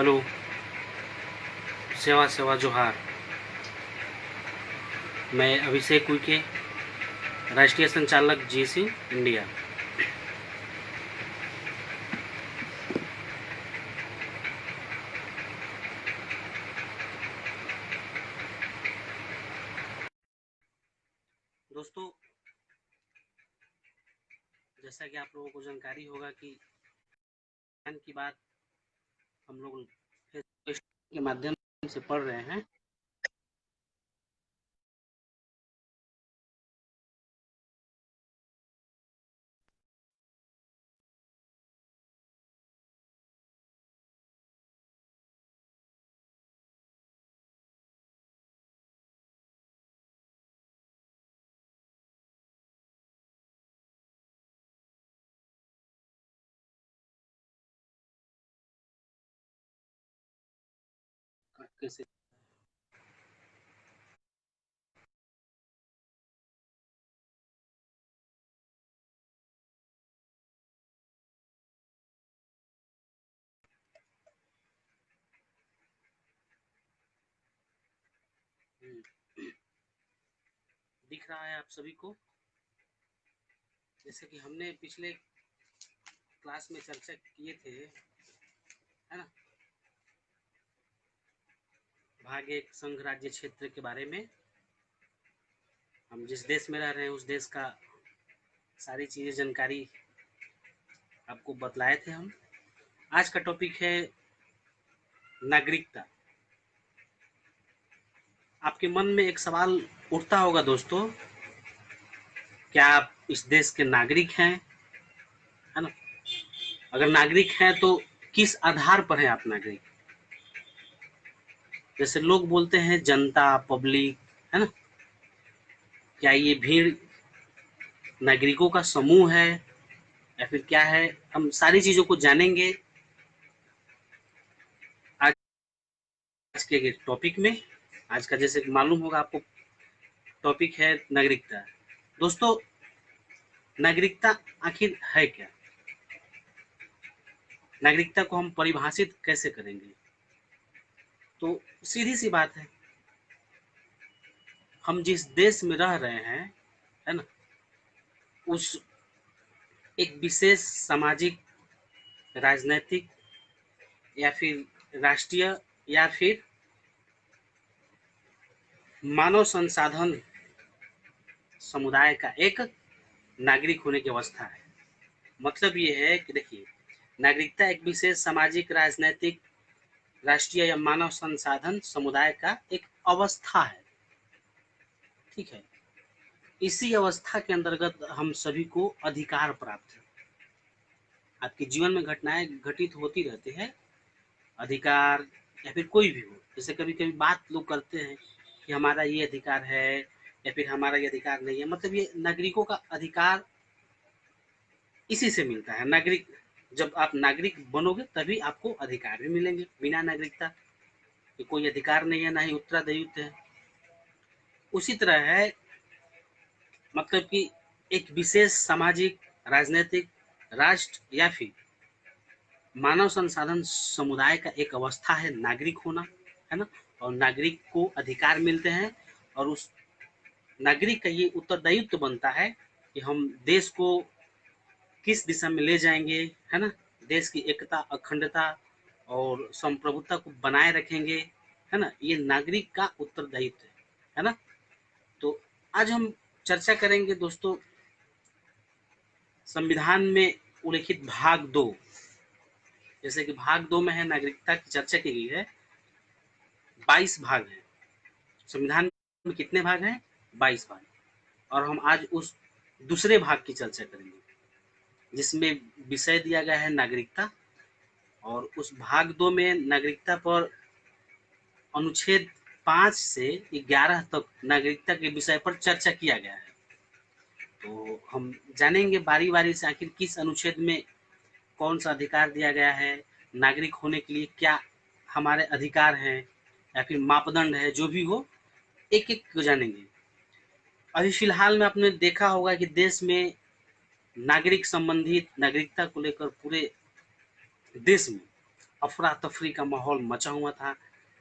Hello, सेवा सेवा जोहार। मैं अभिषेक उइके, राष्ट्रीय संचालक जीसी इंडिया। दोस्तों, जैसा कि आप लोगों को जानकारी होगा कि ज्ञान की बात हम लोग फेसबुक के माध्यम से पढ़ रहे हैं। कैसे दिख रहा है आप सभी को? जैसे कि हमने पिछले क्लास में चर्चा किए थे, है ना, भाग एक संघ राज्य क्षेत्र के बारे में। हम जिस देश में रह रहे हैं उस देश का सारी चीजें जानकारी आपको बतलाए थे हम। आज का टॉपिक है नागरिकता। आपके मन में एक सवाल उठता होगा दोस्तों, क्या आप इस देश के नागरिक हैं, है ना? अगर नागरिक हैं तो किस आधार पर हैं आप नागरिक? जैसे लोग बोलते हैं जनता, पब्लिक, है ना, क्या ये भीड़ नागरिकों का समूह है या फिर क्या है? हम सारी चीजों को जानेंगे आज के टॉपिक में। आज का जैसे मालूम होगा आपको टॉपिक है नागरिकता। दोस्तों, नागरिकता आखिर है क्या? नागरिकता को हम परिभाषित कैसे करेंगे? तो सीधी सी बात है, हम जिस देश में रह रहे हैं, है ना, उस एक विशेष सामाजिक, राजनैतिक या फिर राष्ट्रीय या फिर मानव संसाधन समुदाय का एक नागरिक होने की अवस्था है। मतलब ये है कि देखिए, नागरिकता एक विशेष सामाजिक, राजनैतिक, राष्ट्रीय या मानव संसाधन समुदाय का एक अवस्था है। ठीक है, इसी अवस्था के अंतर्गत हम सभी को अधिकार प्राप्त है। आपके जीवन में घटनाएं घटित होती रहती है, अधिकार या फिर कोई भी हो। जैसे कभी कभी बात लोग करते हैं कि हमारा ये अधिकार है या फिर हमारा ये अधिकार नहीं है। मतलब ये नागरिकों का अधिकार इसी से मिलता है। नागरिक, जब आप नागरिक बनोगे तभी आपको अधिकार भी मिलेंगे। बिना नागरिकता के कोई अधिकार नहीं है, ना ही उत्तरदायित्व है। उसी तरह है, मतलब कि एक विशेष सामाजिक, राजनीतिक, राष्ट्र या फिर मानव संसाधन समुदाय का एक अवस्था है नागरिक होना, है ना। और नागरिक को अधिकार मिलते हैं और उस नागरिक का ये उत्तरदायित्व बनता है कि हम देश को किस दिशा में ले जाएंगे, है ना, देश की एकता, अखंडता और संप्रभुता को बनाए रखेंगे, है ना। ये नागरिक का उत्तरदायित्व है ना। तो आज हम चर्चा करेंगे दोस्तों संविधान में उल्लिखित भाग 2। जैसे कि भाग 2 में है नागरिकता की चर्चा की गई है। 22 भाग हैं संविधान में। कितने भाग हैं? 22 भाग। और हम आज उस दूसरे भाग की चर्चा करेंगे जिसमें विषय दिया गया है नागरिकता। और उस भाग 2 में नागरिकता पर अनुच्छेद 5 से 11 तक नागरिकता के विषय पर चर्चा किया गया है। तो हम जानेंगे बारी बारी से आखिर किस अनुच्छेद में कौन सा अधिकार दिया गया है, नागरिक होने के लिए क्या हमारे अधिकार हैं या फिर मापदंड है, जो भी हो एक एक को जानेंगे। अभी फिलहाल में आपने देखा होगा कि देश में नागरिक संबंधित नागरिकता को लेकर पूरे देश में अफरा तफरी का माहौल मचा हुआ था।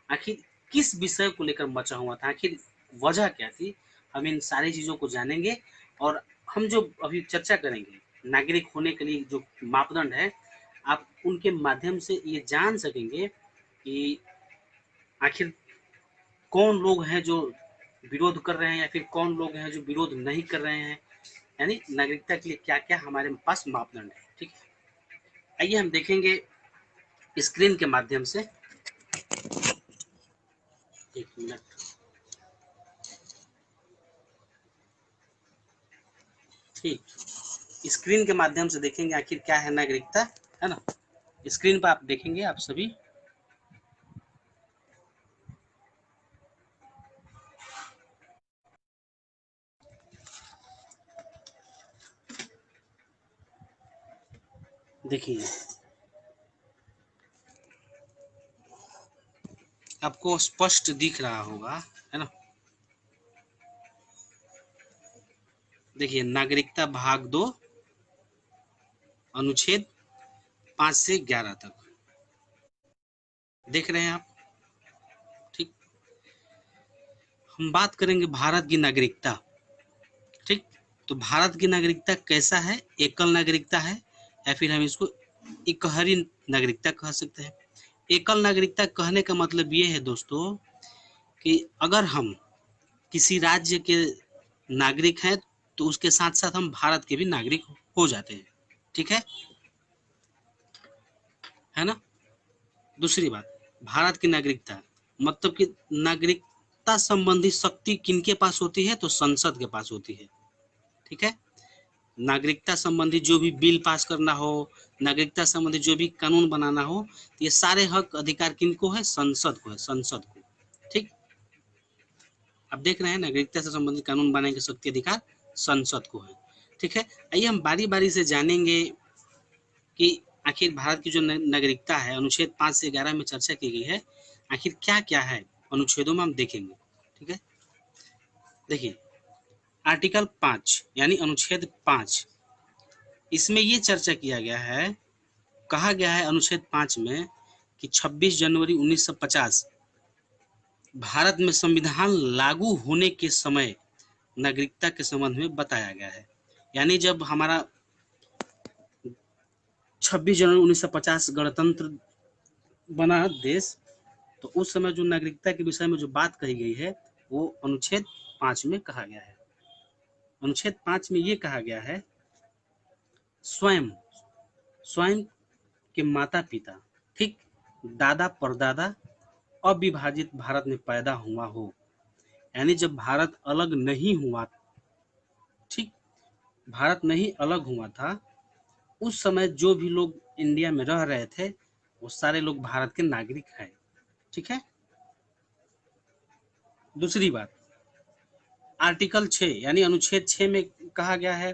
आखिर किस विषय को लेकर मचा हुआ था, आखिर वजह क्या थी, हम इन सारी चीज़ों को जानेंगे। और हम जो अभी चर्चा करेंगे नागरिक होने के लिए जो मापदंड है, आप उनके माध्यम से ये जान सकेंगे कि आखिर कौन लोग हैं जो विरोध कर रहे हैं या फिर कौन लोग हैं जो विरोध नहीं कर रहे हैं, यानी नागरिकता के लिए क्या क्या हमारे पास मापदंड है। ठीक है, आइए हम देखेंगे स्क्रीन के माध्यम से। एक मिनट। ठीक, स्क्रीन के माध्यम से देखेंगे आखिर क्या है नागरिकता, है ना। स्क्रीन पर आप देखेंगे आप सभी। देखिए आपको स्पष्ट दिख रहा होगा, है ना। देखिए नागरिकता भाग 2 अनुच्छेद 5 से 11 तक देख रहे हैं आप। ठीक, हम बात करेंगे भारत की नागरिकता। ठीक, तो भारत की नागरिकता कैसा है, एकल नागरिकता है या फिर हम इसको इकहरी नागरिकता कह सकते हैं। एकल नागरिकता कहने का मतलब ये है दोस्तों कि अगर हम किसी राज्य के नागरिक हैं तो उसके साथ साथ हम भारत के भी नागरिक हो जाते हैं। ठीक है ना। दूसरी बात, भारत की नागरिकता मतलब कि नागरिकता संबंधी शक्ति किनके पास होती है, तो संसद के पास होती है। ठीक है, नागरिकता संबंधी जो भी बिल पास करना हो, नागरिकता संबंधी जो भी कानून बनाना हो, तो ये सारे हक अधिकार किनको है, संसद को है, संसद को। ठीक, आप देख रहे हैं नागरिकता से संबंधित कानून बनाने की शक्ति अधिकार संसद को है। ठीक है, आइए हम बारी बारी से जानेंगे कि आखिर भारत की जो नागरिकता है अनुच्छेद 5 से 11 में चर्चा की गई है, आखिर क्या क्या है अनुच्छेदों में हम देखेंगे। ठीक है, देखिए आर्टिकल 5 यानी अनुच्छेद 5, इसमें ये चर्चा किया गया है, कहा गया है अनुच्छेद 5 में कि 26 जनवरी 1950 भारत में संविधान लागू होने के समय नागरिकता के संबंध में बताया गया है। यानी जब हमारा 26 जनवरी 1950 गणतंत्र बना देश, तो उस समय जो नागरिकता के विषय में जो बात कही गई है वो अनुच्छेद 5 में कहा गया है। अनुच्छेद 5 में ये कहा गया है, स्वयं स्वयं के माता पिता, ठीक, दादा परदादा अविभाजित भारत में पैदा हुआ हो, यानी जब भारत अलग नहीं हुआ, ठीक, भारत नहीं अलग हुआ था, उस समय जो भी लोग इंडिया में रह रहे थे वो सारे लोग भारत के नागरिक हैं। ठीक है, दूसरी बात, आर्टिकल 6 यानी अनुच्छेद 6 में कहा गया है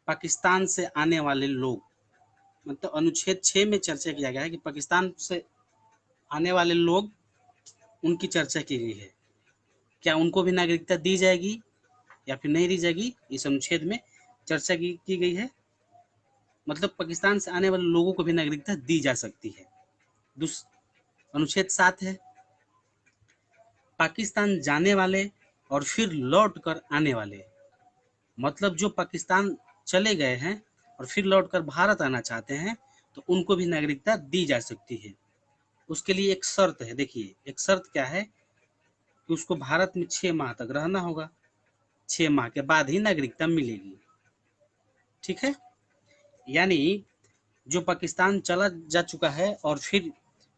पाकिस्तान से आने वाले लोग, मतलब अनुच्छेद 6 में चर्चा किया गया है कि पाकिस्तान से आने वाले लोग, उनकी चर्चा की गई है, क्या उनको भी नागरिकता दी जाएगी या फिर नहीं दी जाएगी, इस अनुच्छेद में चर्चा की गई है। मतलब पाकिस्तान से आने वाले लोगों को भी नागरिकता दी जा सकती है। अनुच्छेद 7 है, पाकिस्तान जाने वाले और फिर लौट कर आने वाले, मतलब जो पाकिस्तान चले गए हैं और फिर लौटकर भारत आना चाहते हैं तो उनको भी नागरिकता दी जा सकती है। उसके लिए एक शर्त है, देखिए एक शर्त क्या है कि उसको भारत में 6 माह तक रहना होगा, 6 माह के बाद ही नागरिकता मिलेगी। ठीक है, यानी जो पाकिस्तान चला जा चुका है और फिर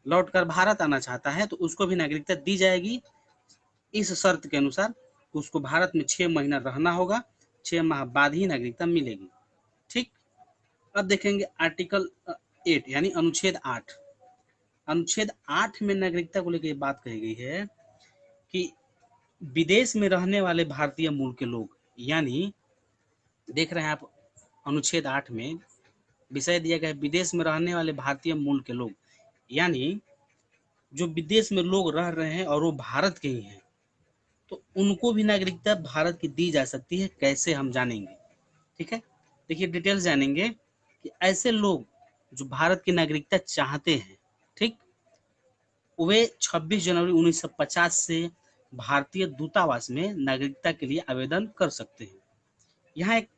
लौटकर भारत आना चाहता है तो उसको भी नागरिकता दी जाएगी, इस शर्त के अनुसार उसको भारत में 6 महीना रहना होगा, 6 माह बाद ही नागरिकता मिलेगी। ठीक, अब देखेंगे आर्टिकल 8 यानी अनुच्छेद 8। अनुच्छेद 8 में नागरिकता को लेकर बात कही गई है कि विदेश में रहने वाले भारतीय मूल के लोग, यानी देख रहे हैं आप अनुच्छेद 8 में विषय दिया गया है विदेश में रहने वाले भारतीय मूल के लोग, यानी जो विदेश में लोग रह रहे हैं और वो भारत के ही हैं तो उनको भी नागरिकता भारत की दी जा सकती है। कैसे, हम जानेंगे। ठीक है, देखिए डिटेल्स जानेंगे कि ऐसे लोग जो भारत की नागरिकता चाहते हैं, ठीक, वे 26 जनवरी 1950 से भारतीय दूतावास में नागरिकता के लिए आवेदन कर सकते हैं। यहाँ एक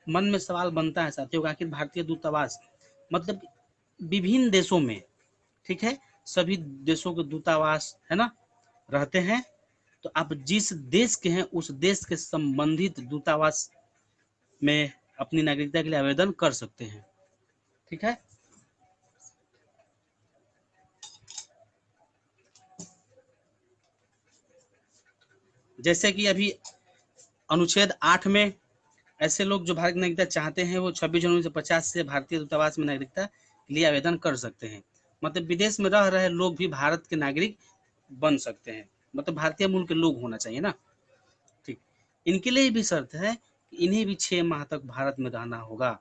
मन में सवाल बनता है साथियों का, आखिर भारतीय दूतावास मतलब विभिन्न देशों में, ठीक है, सभी देशों के दूतावास है ना रहते हैं, तो आप जिस देश के हैं उस देश के संबंधित दूतावास में अपनी नागरिकता के लिए आवेदन कर सकते हैं, ठीक है। जैसे कि अभी अनुच्छेद 8 में ऐसे लोग जो भारत की नागरिकता चाहते हैं वो 26 जनवरी से 50 से भारतीय दूतावास में नागरिकता के लिए आवेदन कर सकते हैं। मतलब विदेश में रह रहे लोग भी भारत के नागरिक बन सकते हैं, मतलब भारतीय मूल के लोग होना चाहिए ना, ठीक। इनके लिए भी शर्त है कि इन्हें भी 6 माह तक भारत में रहना होगा।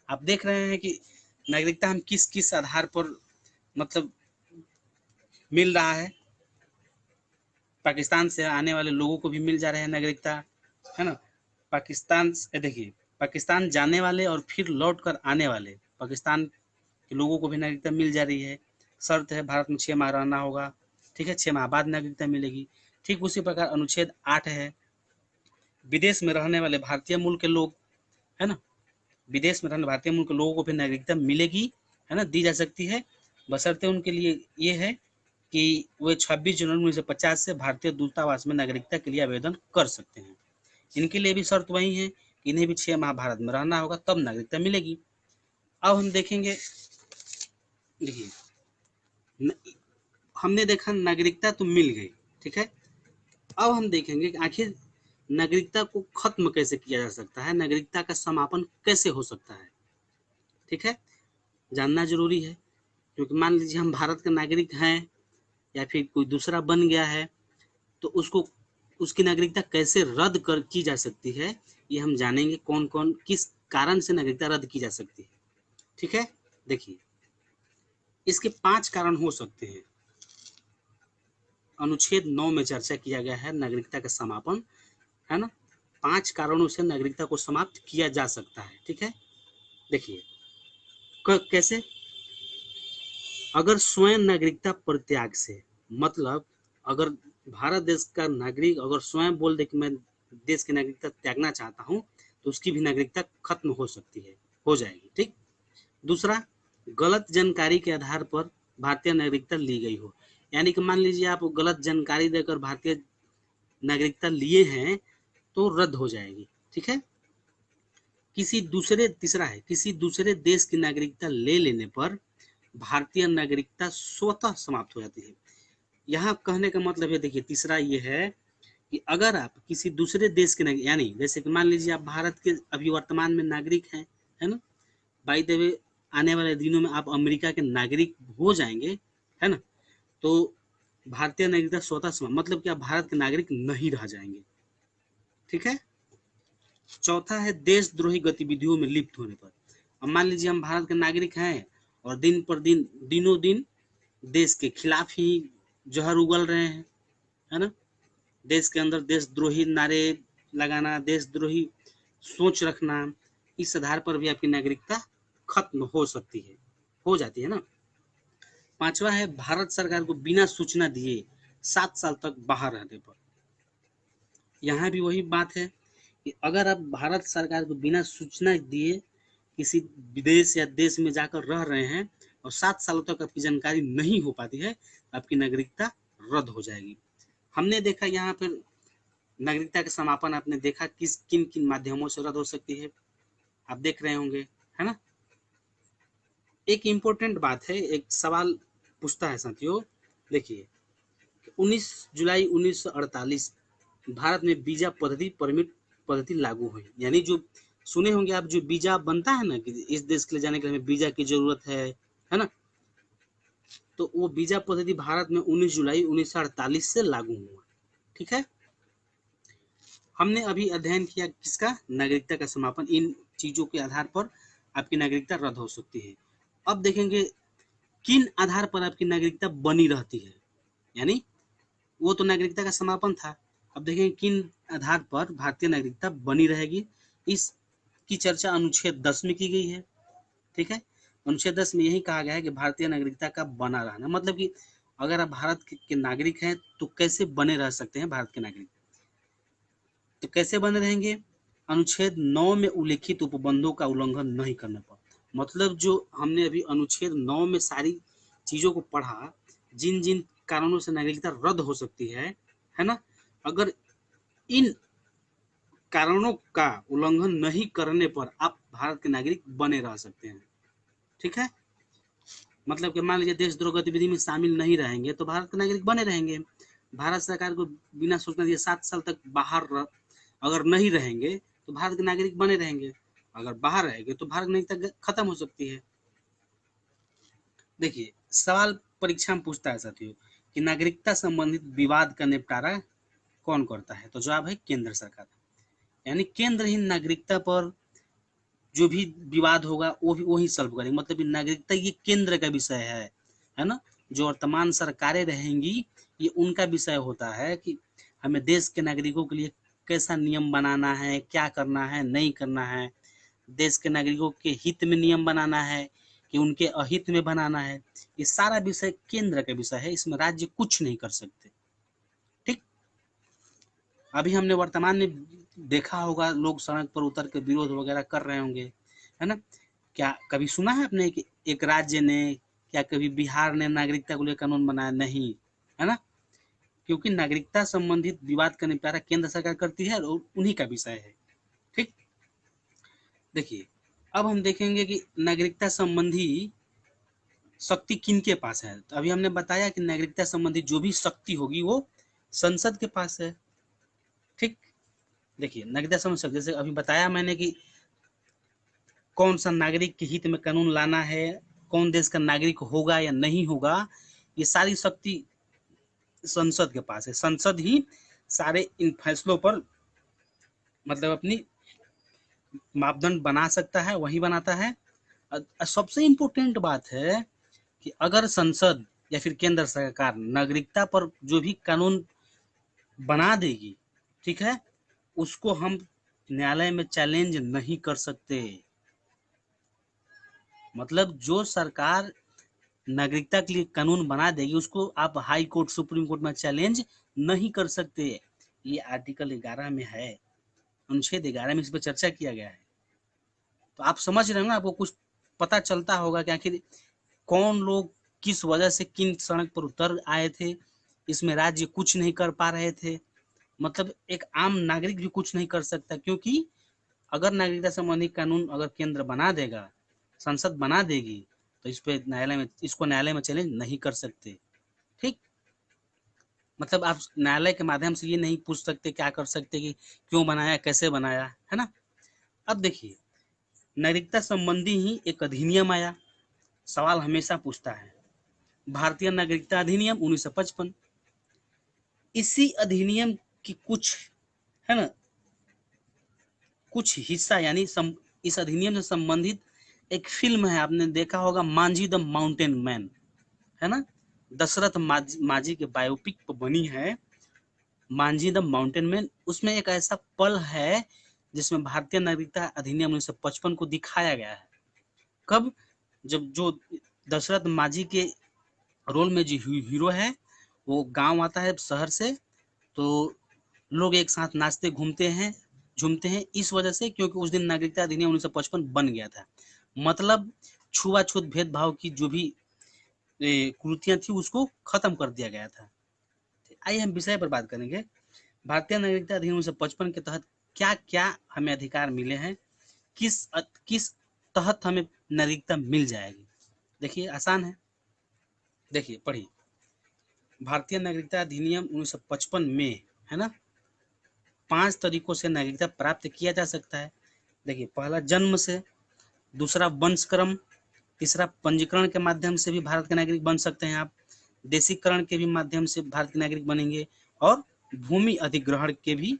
आप देख रहे हैं कि नागरिकता हम किस किस आधार पर मतलब मिल रहा है। पाकिस्तान से आने वाले लोगों को भी मिल जा रहा है नागरिकता, है ना। पाकिस्तान से देखिए, पाकिस्तान जाने वाले और फिर लौट कर आने वाले पाकिस्तान के लोगों को भी नागरिकता मिल जा रही है। शर्त है भारत में 6 माह रहना होगा, ठीक है, 6 माह बाद नागरिकता मिलेगी। ठीक उसी प्रकार अनुच्छेद 8 है, विदेश में रहने वाले भारतीय मूल के लोग, है ना, विदेश में रहने भारतीय मूल के लोगों को भी नागरिकता मिलेगी, है ना, दी जा सकती है, बशर्ते उनके लिए ये है कि वे 26 जनवरी 1950 से भारतीय दूतावास में नागरिकता के लिए आवेदन कर सकते हैं। इनके लिए भी शर्त वही है कि इन्हें भी 6 माह भारत में रहना होगा, तब नागरिकता मिलेगी। अब हम देखेंगे, देखिए हमने देखा नागरिकता तो मिल गई, ठीक है। अब हम देखेंगे कि आखिर नागरिकता को खत्म कैसे किया जा सकता है, नागरिकता का समापन कैसे हो सकता है, ठीक है, जानना जरूरी है। क्योंकि मान लीजिए हम भारत के नागरिक हैं या फिर कोई दूसरा बन गया है, तो उसको उसकी नागरिकता कैसे रद्द कर की जा सकती है, ये हम जानेंगे। कौन कौन किस कारण से नागरिकता रद्द की जा सकती है, ठीक है। देखिए इसके 5 कारण हो सकते हैं। अनुच्छेद 9 में चर्चा किया गया है नागरिकता का समापन, है ना। 5 कारणों से नागरिकता को समाप्त किया जा सकता है, ठीक है। देखिए कैसे, अगर स्वयं नागरिकता परित्याग से, मतलब अगर भारत देश का नागरिक अगर स्वयं बोल दे कि मैं देश की नागरिकता त्यागना चाहता हूं, तो उसकी भी नागरिकता खत्म हो सकती है, हो जाएगी, ठीक। दूसरा, गलत जानकारी के आधार पर भारतीय नागरिकता ली गई हो, यानी कि मान लीजिए आप गलत जानकारी देकर भारतीय नागरिकता लिए हैं तो रद्द हो जाएगी, ठीक है। तीसरा है, किसी दूसरे देश की नागरिकता ले लेने पर भारतीय नागरिकता स्वतः समाप्त हो जाती है। यहाँ कहने का मतलब है, देखिए तीसरा ये है कि अगर आप किसी दूसरे देश के नागरिक, यानी जैसे कि मान लीजिए आप भारत के अभी वर्तमान में नागरिक हैं, है ना, बाय द वे आने वाले दिनों में आप अमेरिका के नागरिक हो जाएंगे, है ना, तो भारतीय नागरिकता स्वतः समाप्त, मतलब कि आप भारत के नागरिक नहीं रह जाएंगे, ठीक है। चौथा है देशद्रोही गतिविधियों में लिप्त होने पर। अब मान लीजिए हम भारत के नागरिक हैं और दिन पर दिन दिनों दिन देश के खिलाफ ही जहर उगल रहे हैं, है ना, देश के अंदर देशद्रोही नारे लगाना, देशद्रोही सोच रखना, इस आधार पर भी आपकी नागरिकता खत्म हो सकती है, हो जाती है ना। पांचवा है भारत सरकार को बिना सूचना दिए 7 साल तक बाहर रहने पर। यहाँ भी वही बात है कि अगर आप भारत सरकार को बिना सूचना दिए किसी विदेश या देश में जाकर रह रहे हैं और 7 सालों तक आपकी जानकारी नहीं हो पाती है, आपकी नागरिकता रद्द हो जाएगी। हमने देखा यहाँ पर नागरिकता का समापन आपने देखा किन किन माध्यमों से रद्द हो सकती है, आप देख रहे होंगे, है ना। एक इम्पोर्टेंट बात है, एक सवाल पूछता है साथियों, देखिए 19 जुलाई 1948 भारत में वीजा पद्धति परमिट पद्धति लागू हुई। यानी जो सुने होंगे आप, जो वीजा बनता है ना कि इस देश के लिए जाने के लिए हमें वीजा की जरूरत है ना, तो वो वीजा पद्धति भारत में 19 जुलाई 1948 से लागू हुआ, ठीक है। हमने अभी अध्ययन किया किसका, नागरिकता का समापन। इन चीजों के आधार पर आपकी नागरिकता रद्द हो सकती है। अब देखेंगे किन आधार पर आपकी नागरिकता बनी रहती है, यानी वो तो नागरिकता का समापन था, अब देखेंगे किन आधार पर भारतीय नागरिकता बनी रहेगी। इसकी चर्चा अनुच्छेद 10 में की गई है, ठीक है। अनुच्छेद 10 में यही कहा गया है कि भारतीय नागरिकता का बना रहना, मतलब कि अगर आप भारत के नागरिक हैं तो कैसे बने रह सकते हैं भारत के नागरिक? तो कैसे बने रहेंगे? अनुच्छेद 9 में उल्लिखित उपबंधों का उल्लंघन नहीं करने पर। मतलब जो हमने अभी अनुच्छेद 9 में सारी चीजों को पढ़ा, जिन जिन कारणों से नागरिकता रद्द हो सकती है ना, अगर इन कारणों का उल्लंघन नहीं करने पर आप भारत के नागरिक बने रह सकते हैं। ठीक है, मतलब कि मान लीजिए देशद्रोह गतिविधि में शामिल नहीं रहेंगे तो भारत के नागरिक बने रहेंगे। भारत सरकार को बिना सोचने दिए 7 साल तक बाहर अगर नहीं रहेंगे तो भारत के नागरिक बने रहेंगे, अगर बाहर रहेंगे तो भारत की नागरिकता खत्म हो सकती है। देखिए, सवाल परीक्षा में पूछता है साथियों कि नागरिकता संबंधित विवाद का निपटारा कौन करता है? तो जवाब है केंद्र सरकार। यानी केंद्र ही नागरिकता पर जो भी विवाद होगा वो भी वही सॉल्व करेंगे। मतलब नागरिकता ये केंद्र का विषय है ना। जो वर्तमान सरकारें रहेंगी ये उनका विषय होता है कि हमें देश के नागरिकों के लिए कैसा नियम बनाना है, क्या करना है, नहीं करना है, देश के नागरिकों के हित में नियम बनाना है कि उनके अहित में बनाना है। ये सारा विषय केंद्र का विषय है, इसमें राज्य कुछ नहीं कर सकते। ठीक, अभी हमने वर्तमान में देखा होगा लोग सड़क पर उतर के विरोध वगैरह कर रहे होंगे, है ना। क्या कभी सुना है आपने कि एक राज्य ने, क्या कभी बिहार ने नागरिकता को लेकर कानून बनाया? नहीं, है ना। क्योंकि नागरिकता संबंधित विवाद का निपटारा केंद्र सरकार करती है और उन्हीं का विषय है। ठीक, देखिए अब हम देखेंगे कि नागरिकता संबंधी शक्ति किनके पास है। तो अभी हमने बताया कि नागरिकता संबंधी जो भी शक्ति होगी वो संसद के पास है। ठीक, देखिए नागरिकता संबंधी शक्ति, जैसे अभी बताया मैंने कि कौन सा नागरिक के हित में कानून लाना है, कौन देश का नागरिक होगा या नहीं होगा, ये सारी शक्ति संसद के पास है। संसद ही सारे इन फैसलों पर मतलब अपनी मापदंड बना सकता है, वही बनाता है। सबसे इम्पोर्टेंट बात है कि अगर संसद या फिर केंद्र सरकार नागरिकता पर जो भी कानून बना देगी, ठीक है, उसको हम न्यायालय में चैलेंज नहीं कर सकते। मतलब जो सरकार नागरिकता के लिए कानून बना देगी उसको आप हाई कोर्ट, सुप्रीम कोर्ट में चैलेंज नहीं कर सकते। ये आर्टिकल 11 में है, अनुच्छेद 11 में इस पर चर्चा किया गया है। तो आप समझ रहे हो ना, आपको कुछ पता चलता होगा कि आखिर कौन लोग किस वजह से किन सड़क पर उतर आए थे। इसमें राज्य कुछ नहीं कर पा रहे थे, मतलब एक आम नागरिक भी कुछ नहीं कर सकता, क्योंकि अगर नागरिकता संबंधी कानून अगर केंद्र बना देगा, संसद बना देगी, तो इस पे न्यायालय में, इसको न्यायालय में चैलेंज नहीं कर सकते। ठीक, मतलब आप न्यायालय के माध्यम से ये नहीं पूछ सकते, क्या कर सकते कि क्यों बनाया, कैसे बनाया, है ना। अब देखिए नागरिकता संबंधी ही एक अधिनियम आया। सवाल हमेशा पूछता है, भारतीय नागरिकता अधिनियम 1955। इसी अधिनियम की कुछ, है ना, कुछ हिस्सा यानी इस अधिनियम से संबंधित एक फिल्म है, आपने देखा होगा, मांझी द माउंटेन मैन, है ना। दशरथ माझी के बायोपिक पर बनी है मांझी द माउंटेन मैन। उसमें एक ऐसा पल है जिसमें भारतीय नागरिकता अधिनियम 1955 को दिखाया गया है। कब? जब जो दशरथ माझी के रोल में जो हीरो है वो गांव आता है शहर से, तो लोग एक साथ नाचते घूमते हैं, झूमते हैं, इस वजह से क्योंकि उस दिन नागरिकता अधिनियम 1955 बन गया था। मतलब छुआछूत भेदभाव की जो भी कुरीतियां थी उसको खत्म कर दिया गया था। आइए हम विषय पर बात करेंगे। भारतीय नागरिकता अधिनियम 1955 के तहत क्या क्या हमें अधिकार मिले हैं, किस तहत हमें नागरिकता मिल जाएगी। देखिए आसान है, देखिए पढ़िए। भारतीय नागरिकता अधिनियम 1955 में, है ना, 5 तरीकों से नागरिकता प्राप्त किया जा सकता है। देखिए, पहला जन्म से, दूसरा वंशक्रम, तीसरा पंजीकरण के माध्यम से भी भारत के नागरिक बन सकते हैं आप, देशीकरण के भी माध्यम से भारत के नागरिक बनेंगे, और भूमि अधिग्रहण के भी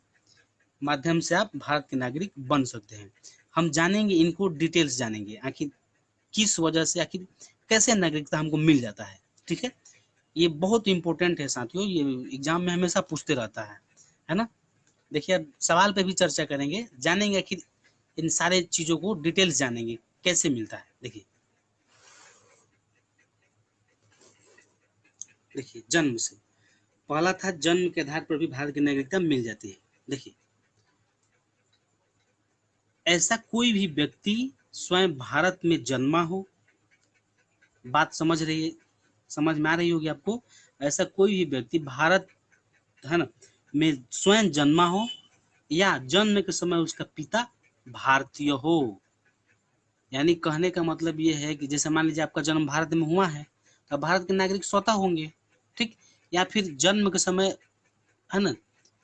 माध्यम से आप भारत के नागरिक बन सकते हैं। हम जानेंगे इनको, डिटेल्स जानेंगे, आखिर किस वजह से, आखिर कैसे नागरिकता हमको मिल जाता है। ठीक है, ये बहुत इंपॉर्टेंट है साथियों, ये एग्जाम में हमेशा पूछते रहता है ना। देखिए अब सवाल पे भी चर्चा करेंगे, जानेंगे आखिर इन सारे चीजों को, डिटेल्स जानेंगे कैसे मिलता है। देखिए देखिए जन्म से, पहला था जन्म के आधार पर भी भारत की नागरिकता मिल जाती है। देखिए ऐसा कोई भी व्यक्ति स्वयं भारत में जन्मा हो, बात समझ रही है, समझ में आ रही होगी आपको। ऐसा कोई भी व्यक्ति भारत है ना में स्वयं जन्मा हो या जन्म के समय उसका पिता भारतीय हो। यानी कहने का मतलब ये है कि जैसे मान लीजिए आपका जन्म भारत में हुआ है तो भारत के नागरिक स्वतः होंगे, ठीक। या फिर जन्म के समय है ना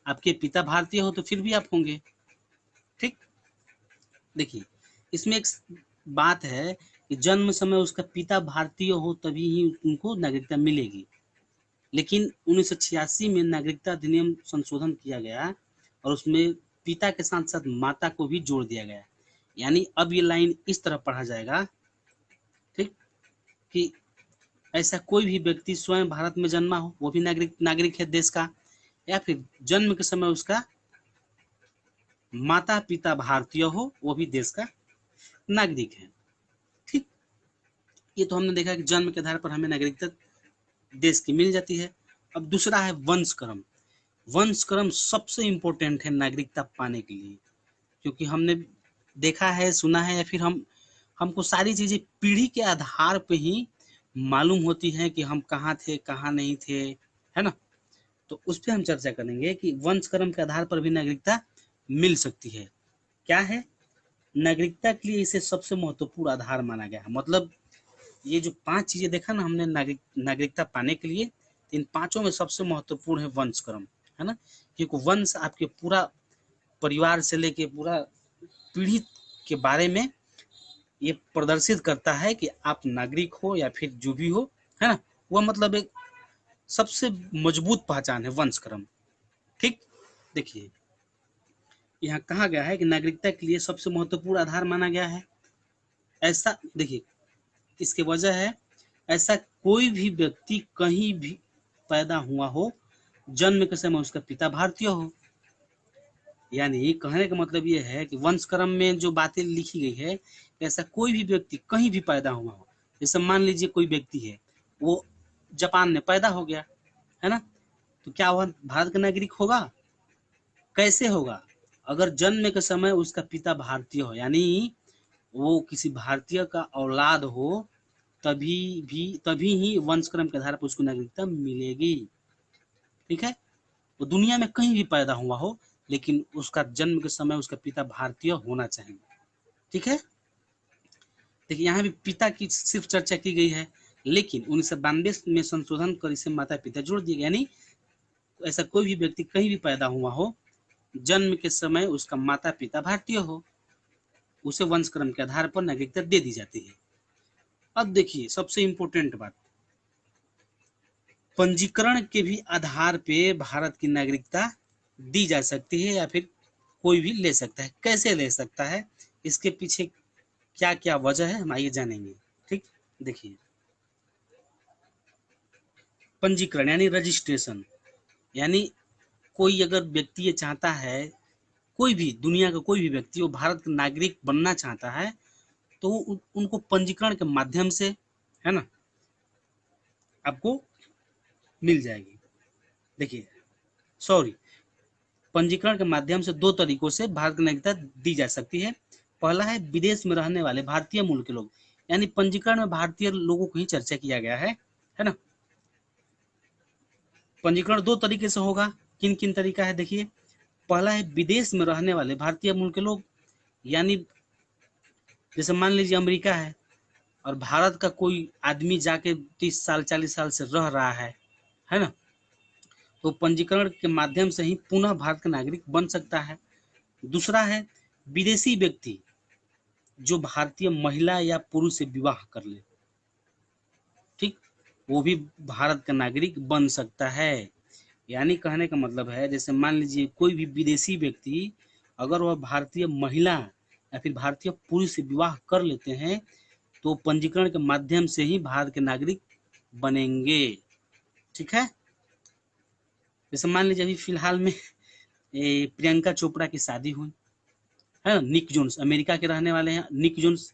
आपके पिता भारतीय हो तो फिर भी आप होंगे, ठीक। देखिए इसमें एक बात है कि जन्म समय उसका पिता भारतीय हो तभी ही उनको नागरिकता मिलेगी। लेकिन 1986 में नागरिकता अधिनियम संशोधन किया गया और उसमें पिता के साथ साथ माता को भी जोड़ दिया गया। यानी अब ये लाइन इस तरह पढ़ा जाएगा, ठीक, कि ऐसा कोई भी व्यक्ति स्वयं भारत में जन्मा हो, वो भी नागरिक है देश का, या फिर जन्म के समय उसका माता पिता भारतीय हो, वो भी देश का नागरिक है, ठीक। ये तो हमने देखा कि जन्म के आधार पर हमें नागरिकता देश की मिल जाती है। अब दूसरा है वंशक्रम। वंशक्रम सबसे इंपॉर्टेंट है नागरिकता पाने के लिए, क्योंकि हमने देखा है, सुना है, या फिर हमको सारी चीजें पीढ़ी के आधार पे ही मालूम होती है कि हम कहाँ थे कहाँ नहीं थे, है ना। तो उस पर हम चर्चा करेंगे कि वंशक्रम के आधार पर भी नागरिकता मिल सकती है। क्या है नागरिकता के लिए इसे सबसे महत्वपूर्ण आधार माना गया है। मतलब ये जो 5 चीजें देखा ना हमने नागरिकता पाने के लिए, इन पांचों में सबसे महत्वपूर्ण है वंशक्रम, है ना। क्योंकि वंश आपके पूरा परिवार से लेके पूरा पीढ़ी के बारे में ये प्रदर्शित करता है कि आप नागरिक हो या फिर जो भी हो, है ना। वह मतलब एक सबसे मजबूत पहचान है वंशक्रम, ठीक। देखिए यहाँ कहा गया है कि नागरिकता के लिए सबसे महत्वपूर्ण आधार माना गया है। ऐसा देखिए इसकी वजह है, ऐसा कोई भी व्यक्ति कहीं भी पैदा हुआ हो, जन्म के समय उसका पिता भारतीय हो। यानी कहने का मतलब ये है कि वंशक्रम में जो बातें लिखी गई है, ऐसा कोई भी व्यक्ति कहीं भी पैदा हुआ हो, जैसे मान लीजिए कोई व्यक्ति है वो जापान में पैदा हो गया, है ना, तो क्या वह भारत का नागरिक होगा? कैसे होगा? अगर जन्म के समय उसका पिता भारतीय हो, यानी वो किसी भारतीय का औलाद हो, तभी ही वंशक्रम के आधार पर उसको नागरिकता मिलेगी, ठीक है। वो दुनिया में कहीं भी पैदा हुआ हो, लेकिन उसका जन्म के समय उसका पिता भारतीय होना चाहिए, ठीक है। देखिए यहाँ भी पिता की सिर्फ चर्चा की गई है, लेकिन 1992 में संशोधन कर इसे माता पिता जोड़ दिए गए। यानी ऐसा कोई भी व्यक्ति कहीं भी पैदा हुआ हो, जन्म के समय उसका माता पिता भारतीय हो, उसे वंशक्रम के आधार पर नागरिकता दे दी जाती है। अब देखिए सबसे इंपॉर्टेंट बात, पंजीकरण के भी आधार पे भारत की नागरिकता दी जा सकती है या फिर कोई भी ले सकता है। कैसे ले सकता है, इसके पीछे क्या क्या वजह है, हम आइए जानेंगे, ठीक। देखिए पंजीकरण यानी रजिस्ट्रेशन, यानी कोई अगर व्यक्ति ये चाहता है, कोई भी दुनिया का कोई भी व्यक्ति वो भारत का नागरिक बनना चाहता है, तो उनको पंजीकरण के माध्यम से, है ना, आपको मिल जाएगी। देखिए सॉरी, पंजीकरण के माध्यम से दो तरीकों से भारत की नागरिकता दी जा सकती है। पहला है विदेश में रहने वाले भारतीय मूल के लोग, यानी पंजीकरण में भारतीय लोगों को ही चर्चा किया गया है ना। पंजीकरण दो तरीके से होगा, किन किन तरीका है देखिए। पहला है विदेश में रहने वाले भारतीय मूल के लोग, यानी जैसे मान लीजिए अमेरिका है और भारत का कोई आदमी जाके 30 साल 40 साल से रह रहा है ना, तो पंजीकरण के माध्यम से ही पुनः भारत का नागरिक बन सकता है। दूसरा है विदेशी व्यक्ति जो भारतीय महिला या पुरुष से विवाह कर ले, ठीक, वो भी भारत का नागरिक बन सकता है। यानी कहने का मतलब है, जैसे मान लीजिए कोई भी विदेशी व्यक्ति अगर वह भारतीय महिला या फिर भारतीय पुरुष से विवाह कर लेते हैं, तो पंजीकरण के माध्यम से ही भारत के नागरिक बनेंगे, ठीक है। जैसे मान लीजिए अभी फिलहाल में प्रियंका चोपड़ा की शादी हुई है ना, निक जोन्स अमेरिका के रहने वाले हैं, निक जोन्स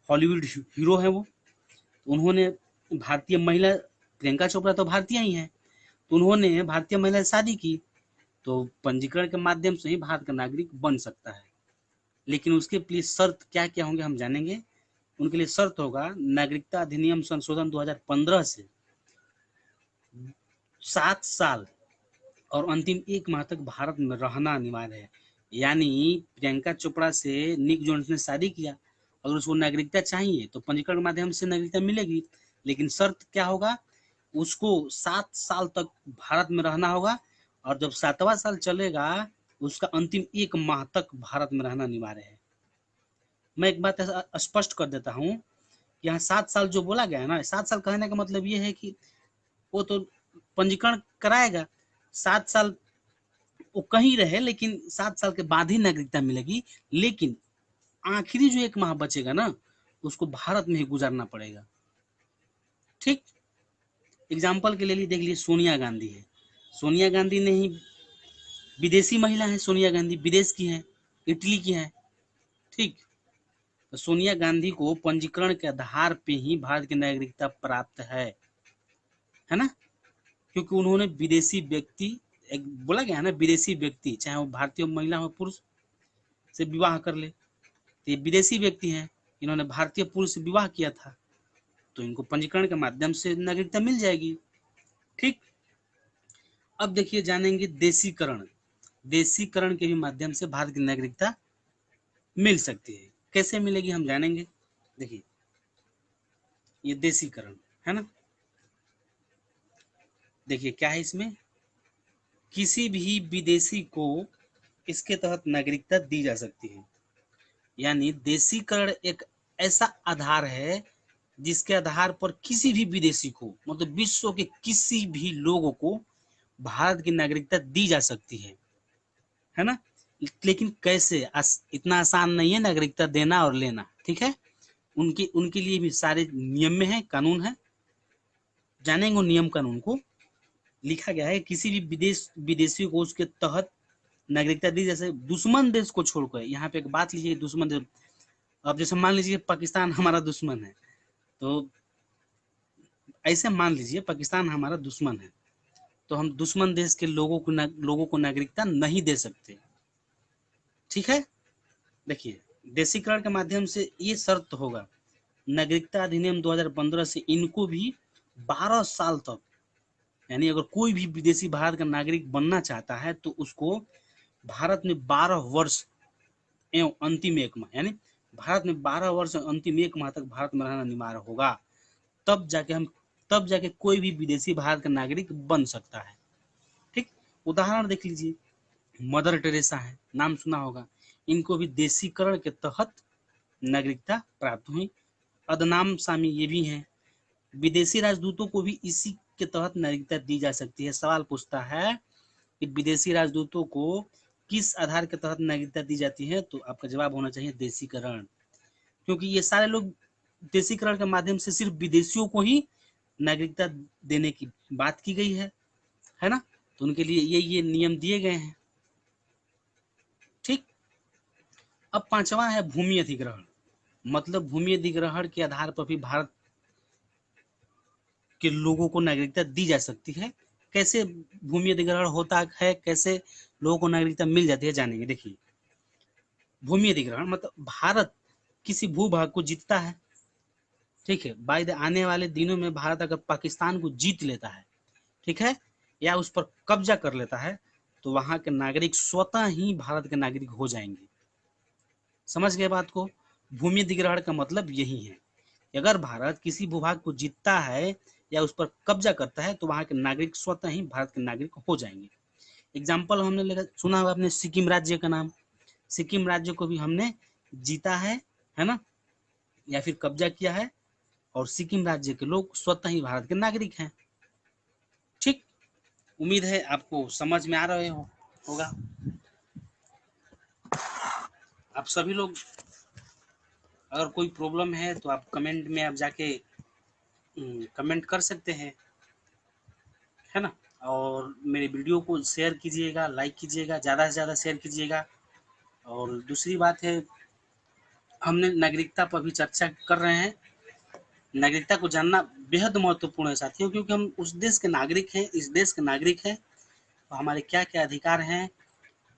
हॉलीवुड हीरो है वो, उन्होंने भारतीय महिला प्रियंका चोपड़ा तो भारतीय ही हैं, तो उन्होंने भारतीय महिला से शादी की, तो पंजीकरण के माध्यम से ही भारत का नागरिक बन सकता है। लेकिन उसके लिए शर्त क्या क्या होंगे हम जानेंगे। उनके लिए शर्त होगा नागरिकता अधिनियम संशोधन 2015 से 7 साल और अंतिम 1 माह तक भारत में रहना अनिवार्य है। यानी प्रियंका चोपड़ा से निक जोन्स ने शादी किया, अगर उसको नागरिकता चाहिए तो पंजीकरण के माध्यम से नागरिकता मिलेगी, लेकिन शर्त क्या होगा, उसको 7 साल तक भारत में रहना होगा, और जब 7वां साल चलेगा उसका अंतिम 1 माह तक भारत में रहना अनिवार्य है। मैं एक बात ऐसा स्पष्ट कर देता हूँ, यहाँ 7 साल जो बोला गया है ना, 7 साल कहने का मतलब ये है कि वो तो पंजीकरण कराएगा, 7 साल वो कहीं रहे, लेकिन 7 साल के बाद ही नागरिकता मिलेगी, लेकिन आखिरी जो 1 माह बचेगा ना, उसको भारत में ही गुजारना पड़ेगा। ठीक, एग्जाम्पल के लिए देख लीजिए, सोनिया गांधी है, सोनिया गांधी ने ही विदेशी महिला है, सोनिया गांधी विदेश की है, इटली की है। ठीक, तो सोनिया गांधी को पंजीकरण के आधार पे ही भारत की नागरिकता प्राप्त है ना, क्योंकि उन्होंने विदेशी व्यक्ति, एक बोला गया है ना, विदेशी व्यक्ति चाहे वो भारतीय महिला हो पुरुष से विवाह कर ले, तो ये विदेशी व्यक्ति हैं, इन्होंने भारतीय पुरुष से विवाह किया था, तो इनको पंजीकरण के माध्यम से नागरिकता मिल जाएगी। ठीक, अब देखिए जानेंगे देशीकरण। देशीकरण के भी माध्यम से भारत की नागरिकता मिल सकती है, कैसे मिलेगी हम जानेंगे। देखिए ये देशीकरण है ना, देखिए क्या है इसमें, किसी भी विदेशी को इसके तहत नागरिकता दी जा सकती है। यानी देशीकरण एक ऐसा आधार है जिसके आधार पर किसी भी विदेशी को, मतलब विश्व के किसी भी लोगों को भारत की नागरिकता दी जा सकती है ना। लेकिन कैसे, इतना आसान नहीं है नागरिकता देना और लेना। ठीक है, उनके उनके लिए भी सारे नियम में है, कानून है, जानेंगे नियम कानून को। लिखा गया है किसी भी विदेशी को उसके तहत नागरिकता दी, जैसे दुश्मन देश को छोड़कर। यहाँ पे एक बात लीजिए, दुश्मन देश, अब जैसे मान लीजिए पाकिस्तान हमारा दुश्मन है, तो ऐसे मान लीजिए पाकिस्तान हमारा दुश्मन है, तो हम दुश्मन देश के लोगों को नागरिकता नहीं दे सकते। ठीक है, देखिए देशीकरण के माध्यम से ये शर्त होगा, नागरिकता अधिनियम 2015 से इनको भी 12 साल तक, यानी अगर कोई भी विदेशी भारत का नागरिक बनना चाहता है तो उसको भारत में 12 वर्ष एवं अंतिम 1 माह, यानी भारत में 12 वर्ष अंतिम 1 माह तक भारत में रहना अनिवार्य होगा, तब जाके कोई भी विदेशी भारत का नागरिक बन सकता है। ठीक, उदाहरण देख लीजिए, मदर टेरेसा है, नाम सुना होगा, इनको भी देशीकरण के तहत नागरिकता प्राप्त हुई। अदनाम सामी ये भी हैं, विदेशी राजदूतों को भी इसी के तहत नागरिकता दी जा सकती है। सवाल पूछता है कि विदेशी राजदूतों को किस आधार के तहत नागरिकता दी जाती है, तो आपका जवाब होना चाहिए देशीकरण, क्योंकि ये सारे लोग देशीकरण के माध्यम से सिर्फ विदेशियों को ही नागरिकता देने की बात की गई है ना, तो उनके लिए ये नियम दिए गए हैं। ठीक, अब 5वां है भूमि अधिग्रहण, मतलब भूमि अधिग्रहण के आधार पर भी भारत के लोगों को नागरिकता दी जा सकती है। कैसे भूमि अधिग्रहण होता है, कैसे लोगों को नागरिकता मिल जाती है, जानेंगे। देखिए भूमि अधिग्रहण मतलब भारत किसी भूभाग को जीतता है, ठीक है, बाय आने वाले दिनों में भारत अगर पाकिस्तान को जीत लेता है, ठीक है, या उस पर कब्जा कर लेता है, तो वहां के नागरिक स्वतः ही भारत के नागरिक हो जाएंगे। समझ गए बात को, भूमि अधिग्रहण का मतलब यही है, अगर भारत किसी भूभाग को जीतता है या उस पर कब्जा करता है, तो वहां के नागरिक स्वतः ही भारत के नागरिक हो जाएंगे। एग्जाम्पल हमने लेकर सुना होगा आपने सिक्किम राज्य का नाम, सिक्किम राज्य को भी हमने जीता है ना, या फिर कब्जा किया है, और सिक्किम राज्य के लोग स्वतः ही भारत के नागरिक हैं। ठीक, उम्मीद है आपको समझ में आ रहे होगा। आप सभी लोग, अगर कोई प्रॉब्लम है तो आप कमेंट में आप जाके कमेंट कर सकते हैं, है ना। और मेरे वीडियो को शेयर कीजिएगा, लाइक कीजिएगा, ज़्यादा से ज़्यादा शेयर कीजिएगा। और दूसरी बात है, हमने नागरिकता पर भी चर्चा कर रहे हैं, नागरिकता को जानना बेहद महत्वपूर्ण है साथियों, क्योंकि हम उस देश के नागरिक हैं, इस देश के नागरिक हैं, तो हमारे क्या-क्या अधिकार हैं,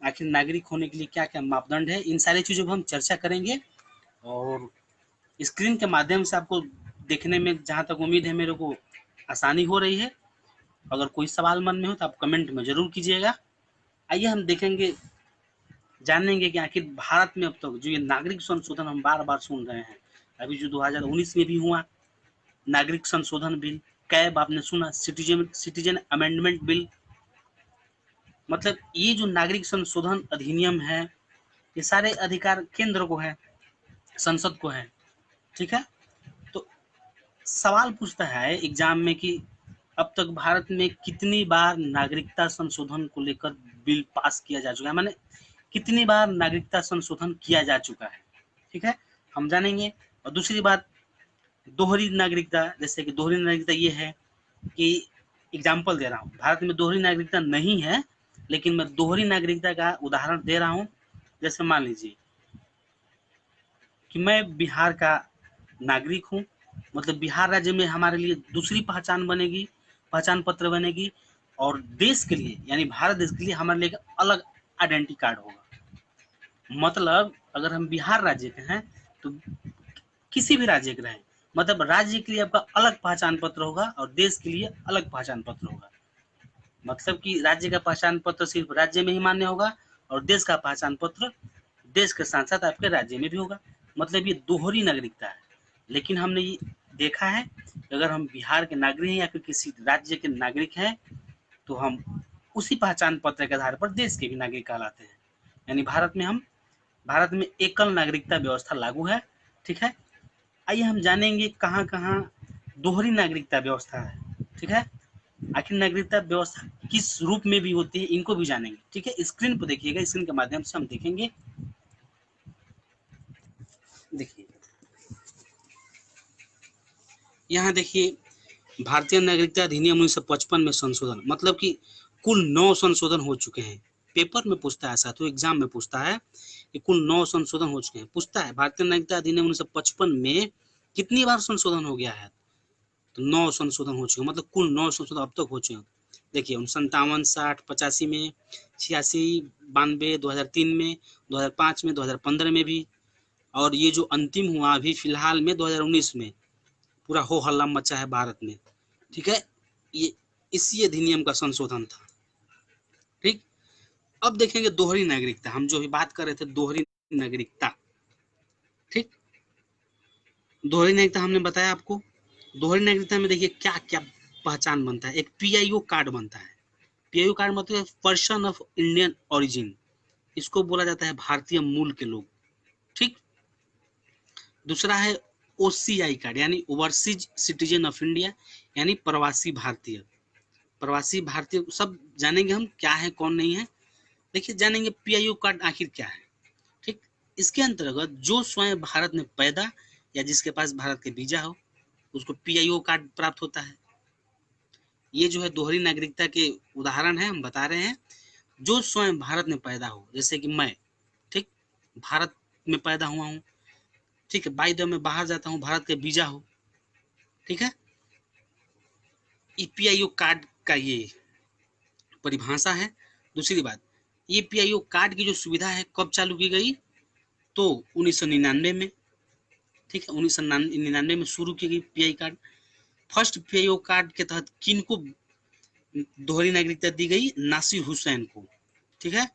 आखिर नागरिक होने के लिए क्या-क्या मापदंड है, इन सारी चीज़ों पर हम चर्चा करेंगे। और स्क्रीन के माध्यम से आपको देखने में जहाँ तक उम्मीद है मेरे को आसानी हो रही है। अगर कोई सवाल मन में हो तो आप कमेंट में ज़रूर कीजिएगा। आइए हम देखेंगे, जानेंगे कि आखिर भारत में अब तक जो ये नागरिक संशोधन हम बार-बार सुन रहे हैं, अभी जो 2019 में भी हुआ नागरिक संशोधन बिल, कैब आपने सुना, सिटीजन सिटीजन अमेंडमेंट बिल, मतलब ये जो नागरिक संशोधन अधिनियम है, ये सारे अधिकार केंद्र को है, संसद को है, ठीक है। तो सवाल पूछता है एग्जाम में कि अब तक भारत में कितनी बार नागरिकता संशोधन को लेकर बिल पास किया जा चुका है, माने कितनी बार नागरिकता संशोधन किया जा चुका है, ठीक है, हम जानेंगे। और दूसरी बात, दोहरी नागरिकता, जैसे कि दोहरी नागरिकता ये है कि एग्जाम्पल दे रहा हूँ, भारत में दोहरी नागरिकता नहीं है, लेकिन मैं दोहरी नागरिकता का उदाहरण दे रहा हूँ। जैसे मान लीजिए कि मैं बिहार का नागरिक हूँ, मतलब बिहार राज्य में हमारे लिए दूसरी पहचान बनेगी, पहचान पत्र बनेगी, और देश के लिए यानी भारत देश के लिए हमारे लिए एक अलग आइडेंटिटी कार्ड होगा। मतलब अगर हम बिहार राज्य के हैं तो किसी भी राज्य के रहें, मतलब राज्य के लिए आपका अलग पहचान पत्र होगा और देश के लिए अलग पहचान पत्र होगा। मतलब कि राज्य का पहचान पत्र सिर्फ राज्य में ही मान्य होगा और देश का पहचान पत्र देश के साथ साथ आपके राज्य में भी होगा। मतलब ये दोहरी नागरिकता है। लेकिन हमने ये देखा है कि अगर हम बिहार के नागरिक हैं या फिर किसी राज्य के नागरिक हैं तो हम उसी पहचान पत्र के आधार पर देश के भी नागरिक कहलाते हैं। यानी भारत में एकल नागरिकता व्यवस्था लागू है, ठीक है। आइए हम जानेंगे कहाँ कहाँ दोहरी नागरिकता व्यवस्था है, ठीक है। आखिर नागरिकता व्यवस्था किस रूप में भी होती है, इनको भी जानेंगे, ठीक है। स्क्रीन पर देखिएगा, स्क्रीन के माध्यम से हम देखेंगे। देखिए यहाँ देखिए, भारतीय नागरिकता अधिनियम 1955 में संशोधन, मतलब कि कुल 9 संशोधन हो चुके हैं। पेपर में पूछता है साथियों, एग्जाम में पूछता है कि कुल 9 संशोधन हो चुके हैं। पूछता है भारतीय नागरिकता अधिनियम 1955 में कितनी बार संशोधन हो गया है, तो 9 संशोधन हो चुके हैं, मतलब कुल 9 संशोधन अब तक हो चुके हैं। देखिए 57, 60, 85 में, 86, 92, 2003 में, 2005 में, 2015 में भी, और ये जो अंतिम हुआ अभी फिलहाल में 2019 में, पूरा हो हल्ला मचा है भारत में, ठीक है। ये इसी अधिनियम का संशोधन था, ठीक। अब देखेंगे दोहरी नागरिकता, हम जो भी बात कर रहे थे दोहरी नागरिकता, ठीक। दोहरी नागरिकता हमने बताया आपको। दोहरी नागरिकता में देखिए क्या क्या पहचान बनता है। एक पीआईओ कार्ड बनता है। पीआईओ कार्ड मतलब पर्सन ऑफ इंडियन ओरिजिन, इसको बोला जाता है भारतीय मूल के लोग, ठीक। दूसरा है ओसीआई कार्ड, यानी ओवरसीज सिटीजन ऑफ इंडिया, यानी प्रवासी भारतीय। प्रवासी भारतीय सब जानेंगे हम क्या है कौन नहीं है। देखिए जानेंगे पीआईओ कार्ड आखिर क्या है, ठीक। इसके अंतर्गत जो स्वयं भारत में पैदा या जिसके पास भारत के वीजा हो उसको पीआईओ कार्ड प्राप्त होता है। ये जो है दोहरी नागरिकता के उदाहरण है, हम बता रहे हैं। जो स्वयं भारत में पैदा हो, जैसे कि मैं, ठीक, भारत में पैदा हुआ हूँ, ठीक है, बाई द मैं बाहर जाता हूँ, भारत का वीजा हो, ठीक है। पीआईओ कार्ड का ये परिभाषा है। दूसरी बात, ये पीआईओ कार्ड की जो सुविधा है कब चालू की गई, तो 1999 में, ठीक है, 1999 में शुरू की गई pi card. First PIO card के तहत किनको दोहरी नागरिकता दी गई, नासिर हुसैन को, ठीक है।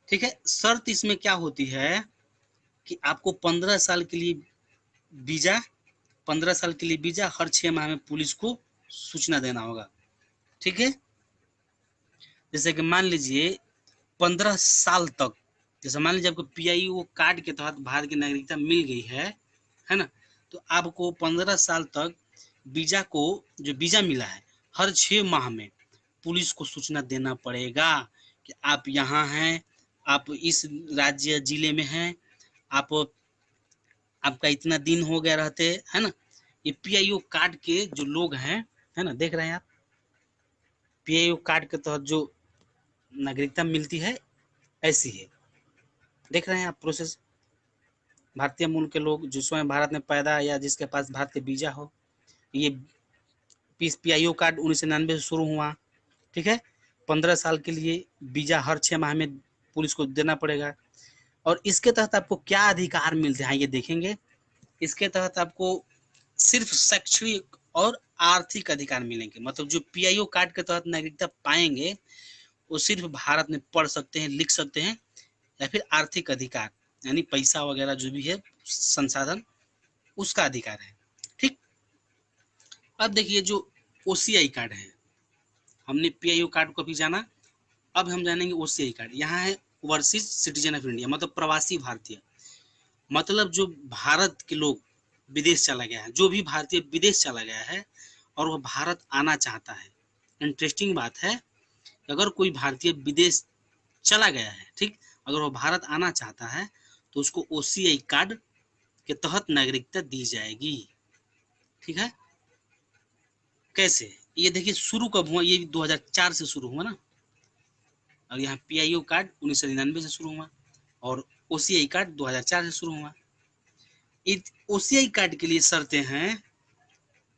ठीक है, शर्त इसमें क्या होती है कि आपको 15 साल के लिए वीजा, 15 साल के लिए वीजा, हर 6 माह में पुलिस को सूचना देना होगा, ठीक है। जैसे कि मान लीजिए 15 साल तक, जैसे मान लीजिए आपको पीआईओ कार्ड के तहत भारत की नागरिकता मिल गई है ना, तो आपको 15 साल तक वीजा को, जो वीजा मिला है, हर 6 माह में पुलिस को सूचना देना पड़ेगा कि आप यहाँ हैं, आप इस राज्य जिले में हैं, आप आपका इतना दिन हो गया रहते, है ना। ये पीआईओ कार्ड के जो लोग हैं, है ना, देख रहे हैं आप, पीआईओ कार्ड के तहत जो नागरिकता मिलती है ऐसी है, देख रहे हैं आप प्रोसेस। भारतीय मूल के लोग जो स्वयं भारत में पैदा या जिसके पास भारत के वीजा हो, ये PIO कार्ड 1999 से शुरू हुआ, ठीक है। 15 साल के लिए वीजा हर 6 माह में पुलिस को देना पड़ेगा। और इसके तहत आपको क्या अधिकार मिलते हैं ये देखेंगे। इसके तहत आपको सिर्फ शैक्षणिक और आर्थिक अधिकार मिलेंगे। मतलब जो PIO कार्ड के तहत नागरिकता पाएंगे वो सिर्फ भारत में पढ़ सकते हैं, लिख सकते हैं, या फिर आर्थिक अधिकार यानी पैसा वगैरह जो भी है संसाधन उसका अधिकार है, ठीक। अब देखिए जो OCI कार्ड है, हमने PIO कार्ड को भी जाना, अब हम जानेंगे OCI कार्ड। यहाँ है ओवरसीज सिटीजन ऑफ इंडिया, मतलब प्रवासी भारतीय। मतलब जो भारत के लोग विदेश चला गया है, जो भी भारतीय विदेश चला गया है और वह भारत आना चाहता है। इंटरेस्टिंग बात है, अगर कोई भारतीय विदेश चला गया है, ठीक, अगर वह भारत आना चाहता है तो उसको OCI कार्ड के तहत नागरिकता दी जाएगी, ठीक है। कैसे, ये देखिए शुरू कब हुआ, ये 2004 से शुरू हुआ ना, और यहाँ PIO कार्ड 1999 से शुरू हुआ और OCI कार्ड 2004 से शुरू हुआ। OCI कार्ड के लिए शर्तें हैं,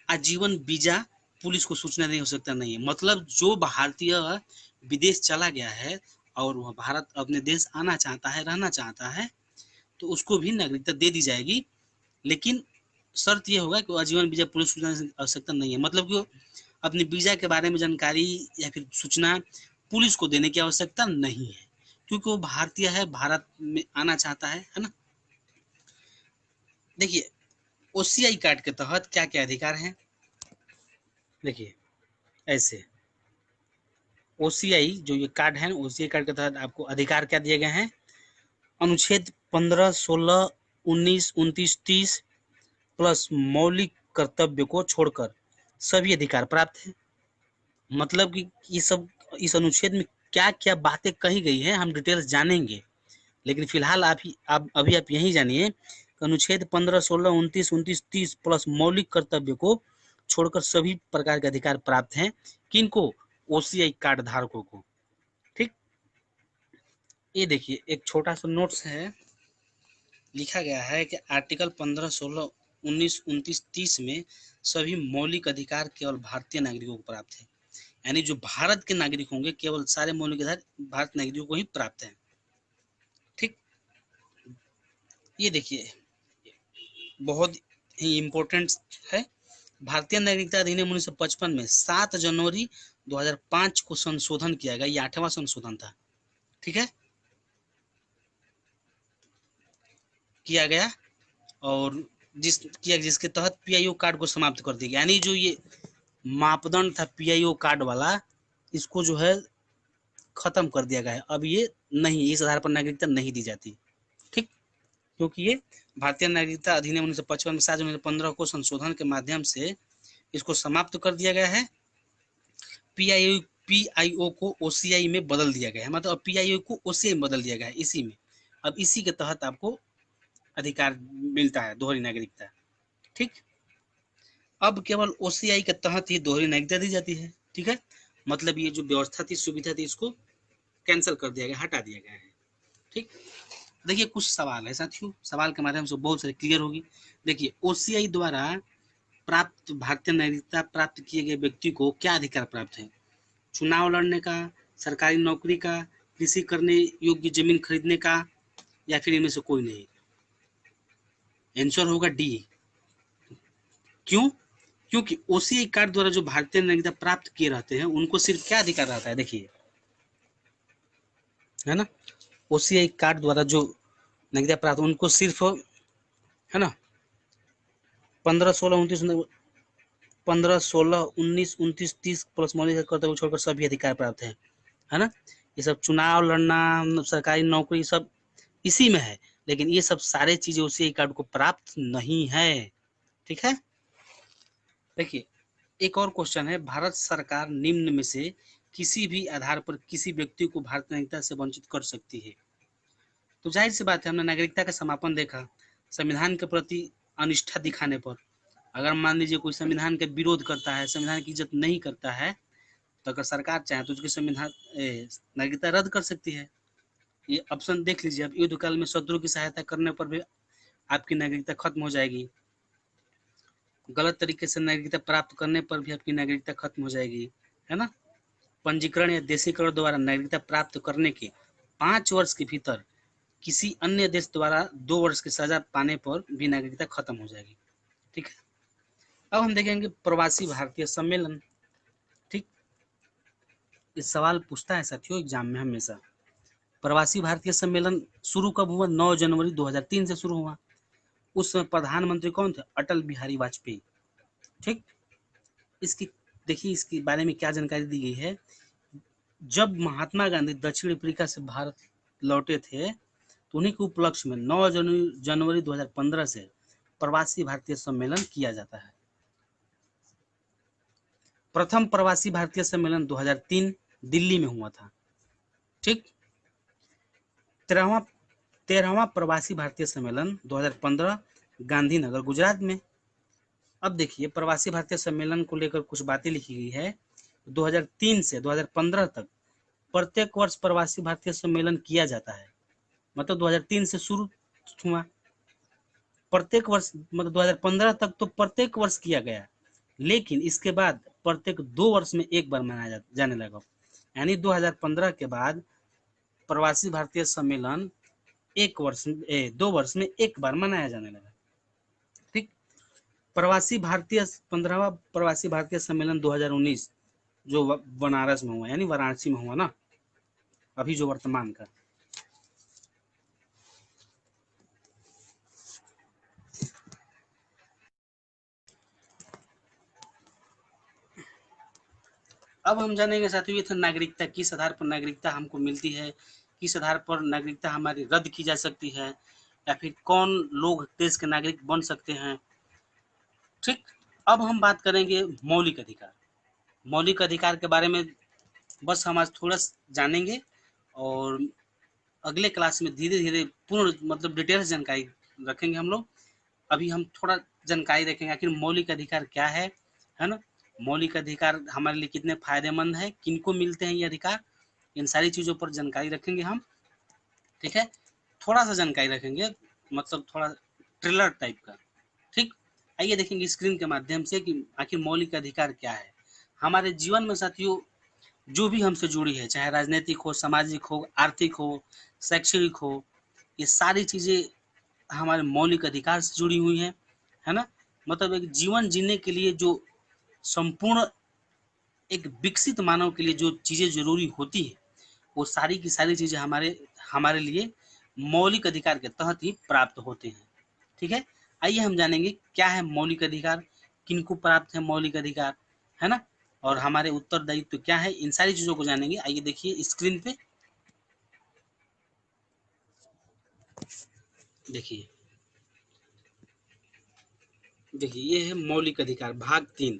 आजीवन वीजा, पुलिस को सूचना नहीं हो सकता नहीं है। मतलब जो भारतीय विदेश चला गया है और वह भारत अपने देश आना चाहता है, रहना चाहता है, तो उसको भी नागरिकता दे दी जाएगी। लेकिन शर्त यह होगा कि आजीवन वीजा पुलिस सूचना की आवश्यकता नहीं है। मतलब कि अपनी वीजा के बारे में जानकारी या फिर सूचना पुलिस को देने की आवश्यकता नहीं है, क्योंकि वो भारतीय है, भारत में आना चाहता है ना। देखिए OCI कार्ड के तहत क्या क्या अधिकार हैं। देखिए ऐसे OCI जो ये कार्ड है, OCI कार्ड के तहत आपको अधिकार क्या दिए गए हैं। अनुच्छेद 15, 16, 19, 29, 30 प्लस मौलिक कर्तव्य को छोड़कर सभी अधिकार प्राप्त है। मतलब कि ये सब इस अनुच्छेद में क्या क्या बातें कही गई है हम डिटेल्स जानेंगे, लेकिन फिलहाल आप अभी आप यही जानिए कि अनुच्छेद 15, 16, 29, 29, 30 प्लस मौलिक कर्तव्य को छोड़कर सभी प्रकार के अधिकार प्राप्त हैं। किनको, OCI कार्ड धारकों को, ठीक। ये देखिए एक छोटा सा नोट्स है, लिखा गया है कि आर्टिकल 15, 16, 19, 29, 30 में सभी मौलिक अधिकार केवल भारतीय नागरिकों को प्राप्त है। यानी जो भारत के नागरिक होंगे केवल सारे मौलिक अधिकार भारत नागरिकों को ही प्राप्त है, ठीक। ये देखिए बहुत ही इम्पोर्टेंट है। भारतीय नागरिकता अधिनियम 1955 में 7 जनवरी 2005 को संशोधन किया गया, ये 8वां संशोधन था, ठीक है, किया गया। और जिसके तहत PIO कार्ड को समाप्त कर दिया गया। यानी जो ये मापदंड था PIO कार्ड वाला, इसको जो है खत्म कर दिया गया है। अब ये नहीं, इस आधार पर नागरिकता नहीं दी जाती, ठीक, क्योंकि ये भारतीय नागरिकता अधिनियम 1955 में 7 जनवरी 2015 को संशोधन के माध्यम से इसको समाप्त कर दिया गया है। PIO को OCI में बदल दिया गया है, मतलब PIO को OCI में बदल दिया गया है इसी में। अब इसी के तहत आपको अधिकार मिलता है दोहरी नागरिकता, ठीक। अब केवल OCI के तहत ही दोहरी नागरिकता दी जाती है, ठीक है। मतलब ये जो व्यवस्था थी, सुविधा थी, इसको कैंसिल कर दिया गया, हटा दिया गया है, ठीक। देखिए कुछ सवाल है साथियों, सवाल के माध्यम से बहुत सारे क्लियर होगी। देखिए OCI द्वारा प्राप्त भारतीय नागरिकता प्राप्त किए गए व्यक्ति को क्या अधिकार प्राप्त है। चुनाव लड़ने का, सरकारी नौकरी का, कृषि करने योग्य जमीन खरीदने का, या फिर इनमें से कोई नहीं। आंसर होगा डी। क्यों, क्योंकि OCI कार्ड द्वारा जो भारतीय नागरिकता प्राप्त किए रहते हैं उनको सिर्फ क्या अधिकार रहता है, देखिए, है ना। OCI कार्ड द्वारा जो नागरिकता प्राप्त उनको सिर्फ, है ना, 15, 16, 29, 15, 16, 19, 29, 30 प्लस मौलिक कर्तव्य छोड़कर सभी अधिकार प्राप्त है ना। ये सब चुनाव लड़ना, सरकारी नौकरी, सब इसी में है, लेकिन ये सब सारे चीजें OCI कार्ड को प्राप्त नहीं है, ठीक है। देखिए एक और क्वेश्चन है, भारत सरकार निम्न में से किसी भी आधार पर किसी व्यक्ति को भारतीय नागरिकता से वंचित कर सकती है। तो जाहिर सी बात है, हमने नागरिकता का समापन देखा, संविधान के प्रति अनिष्ठा दिखाने पर। अगर मान लीजिए कोई संविधान का विरोध करता है, संविधान की इज्जत नहीं करता है, तो अगर सरकार चाहे तो उसकी संविधान नागरिकता रद्द कर सकती है। ये ऑप्शन देख लीजिए आप, युद्ध काल में शत्रु की सहायता करने पर भी आपकी नागरिकता खत्म हो जाएगी। गलत तरीके से नागरिकता प्राप्त करने पर भी आपकी नागरिकता खत्म हो जाएगी, है ना। पंजीकरण या देशीकरण द्वारा नागरिकता प्राप्त करने के 5 वर्ष के भीतर किसी अन्य देश द्वारा 2 वर्ष की सजा पाने पर भी नागरिकता खत्म हो जाएगी। ठीक है, अब हम देखेंगे प्रवासी भारतीय सम्मेलन। ठीक, इस सवाल पूछता है साथियों एग्जाम में हमेशा। प्रवासी भारतीय सम्मेलन शुरू कब हुआ? 9 जनवरी 2003 से शुरू हुआ। उस समय प्रधानमंत्री कौन थे? अटल बिहारी वाजपेयी। ठीक, इसकी देखिए इसके बारे में क्या जानकारी दी गई है। जब महात्मा गांधी दक्षिण अफ्रीका से भारत लौटे थे तो उन्हीं के उपलक्ष्य में 9 जनवरी 2015 से प्रवासी भारतीय सम्मेलन किया जाता है। प्रथम प्रवासी भारतीय सम्मेलन 2003 दिल्ली में हुआ था। ठीक, 13वां प्रवासी भारतीय सम्मेलन 2015 गांधीनगर गुजरात में। अब देखिए प्रवासी भारतीय सम्मेलन को लेकर कुछ बातें लिखी गई है। 2003 से 2015 तक प्रत्येक वर्ष प्रवासी भारतीय सम्मेलन किया जाता है। मतलब 2003 से शुरू हुआ, प्रत्येक वर्ष मतलब 2015 तक तो प्रत्येक वर्ष किया गया, लेकिन इसके बाद प्रत्येक 2 वर्ष में एक बार मनाया जाने लगा। यानी 2015 के बाद प्रवासी भारतीय सम्मेलन 2 वर्ष में एक बार मनाया जाने लगा। ठीक, 15वां प्रवासी भारतीय सम्मेलन 2019 जो बनारस में हुआ, यानी वाराणसी में हुआ ना, अभी जो वर्तमान का। अब हम जानेंगे साथियों ये था नागरिकता, किस आधार पर नागरिकता हमको मिलती है, किस आधार पर नागरिकता हमारी रद्द की जा सकती है, या फिर कौन लोग देश के नागरिक बन सकते हैं। ठीक, अब हम बात करेंगे मौलिक अधिकार। मौलिक अधिकार के बारे में बस हम आज थोड़ा जानेंगे और अगले क्लास में धीरे धीरे पूर्ण मतलब डिटेल्स जानकारी रखेंगे हम लोग। अभी हम थोड़ा जानकारी रखेंगे आखिर मौलिक अधिकार क्या है ना। मौलिक अधिकार हमारे लिए कितने फायदेमंद है, किनको मिलते हैं ये अधिकार, इन सारी चीज़ों पर जानकारी रखेंगे हम। ठीक है, थोड़ा सा जानकारी रखेंगे, मतलब थोड़ा ट्रेलर टाइप का। ठीक, आइए देखेंगे स्क्रीन के माध्यम से कि आखिर मौलिक अधिकार क्या है। हमारे जीवन में साथियों जो भी हमसे जुड़ी है, चाहे राजनीतिक हो, सामाजिक हो, आर्थिक हो, शैक्षणिक हो, ये सारी चीज़ें हमारे मौलिक अधिकार से जुड़ी हुई हैं, है ना। मतलब एक जीवन जीने के लिए जो संपूर्ण एक विकसित मानव के लिए जो चीज़ें जरूरी होती है, वो सारी की सारी चीज़ें हमारे हमारे लिए मौलिक अधिकार के तहत ही प्राप्त होते हैं। ठीक है, आइए हम जानेंगे क्या है मौलिक अधिकार, किनको प्राप्त है मौलिक अधिकार, है ना, और हमारे उत्तरदायित्व क्या है, इन सारी चीज़ों को जानेंगे। आइए देखिए स्क्रीन पे, देखिए देखिए ये है मौलिक अधिकार भाग 3।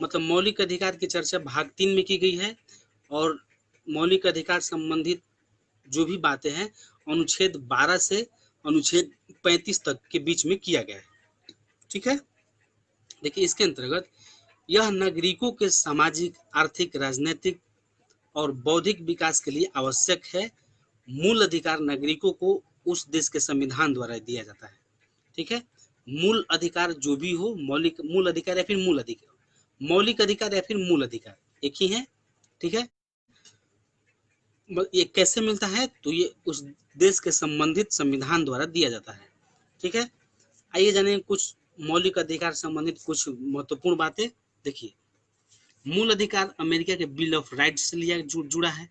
मतलब मौलिक अधिकार की चर्चा भाग 3 में की गई है और मौलिक अधिकार संबंधित जो भी बातें हैं अनुच्छेद 12 से अनुच्छेद 35 तक के बीच में किया गया है। ठीक है, देखिए इसके अंतर्गत यह नागरिकों के सामाजिक, आर्थिक, राजनीतिक और बौद्धिक विकास के लिए आवश्यक है। मूल अधिकार नागरिकों को उस देश के संविधान द्वारा दिया जाता है। ठीक है, मूल अधिकार जो भी हो, मूल अधिकार या फिर मूल अधिकार, मौलिक अधिकार या फिर मूल अधिकार एक ही है। ठीक है, ये कैसे मिलता है? तो ये उस देश के संबंधित संविधान द्वारा दिया जाता है। ठीक है, आइए जानें कुछ मौलिक अधिकार संबंधित कुछ महत्वपूर्ण बातें। देखिए, मूल अधिकार अमेरिका के बिल ऑफ राइट्स से लिया जुड़ा है।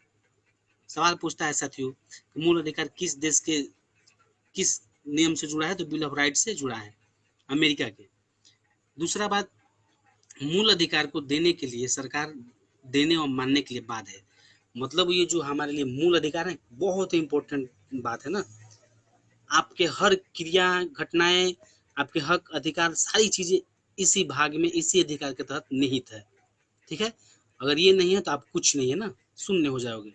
सवाल पूछता है साथियों, मूल अधिकार किस देश के किस नियम से जुड़ा है? तो बिल ऑफ राइट्स से जुड़ा है, अमेरिका के। दूसरा बात, मूल अधिकार को देने के लिए सरकार देने और मानने के लिए बाध्य है। मतलब ये जो हमारे लिए मूल अधिकार है बहुत ही इंपॉर्टेंट बात है ना। आपके हर क्रिया, घटनाएं, आपके हक, अधिकार, सारी चीजें इसी भाग में, इसी अधिकार के तहत निहित है। ठीक है, अगर ये नहीं है तो आप कुछ नहीं है ना, शून्य हो जाओगे।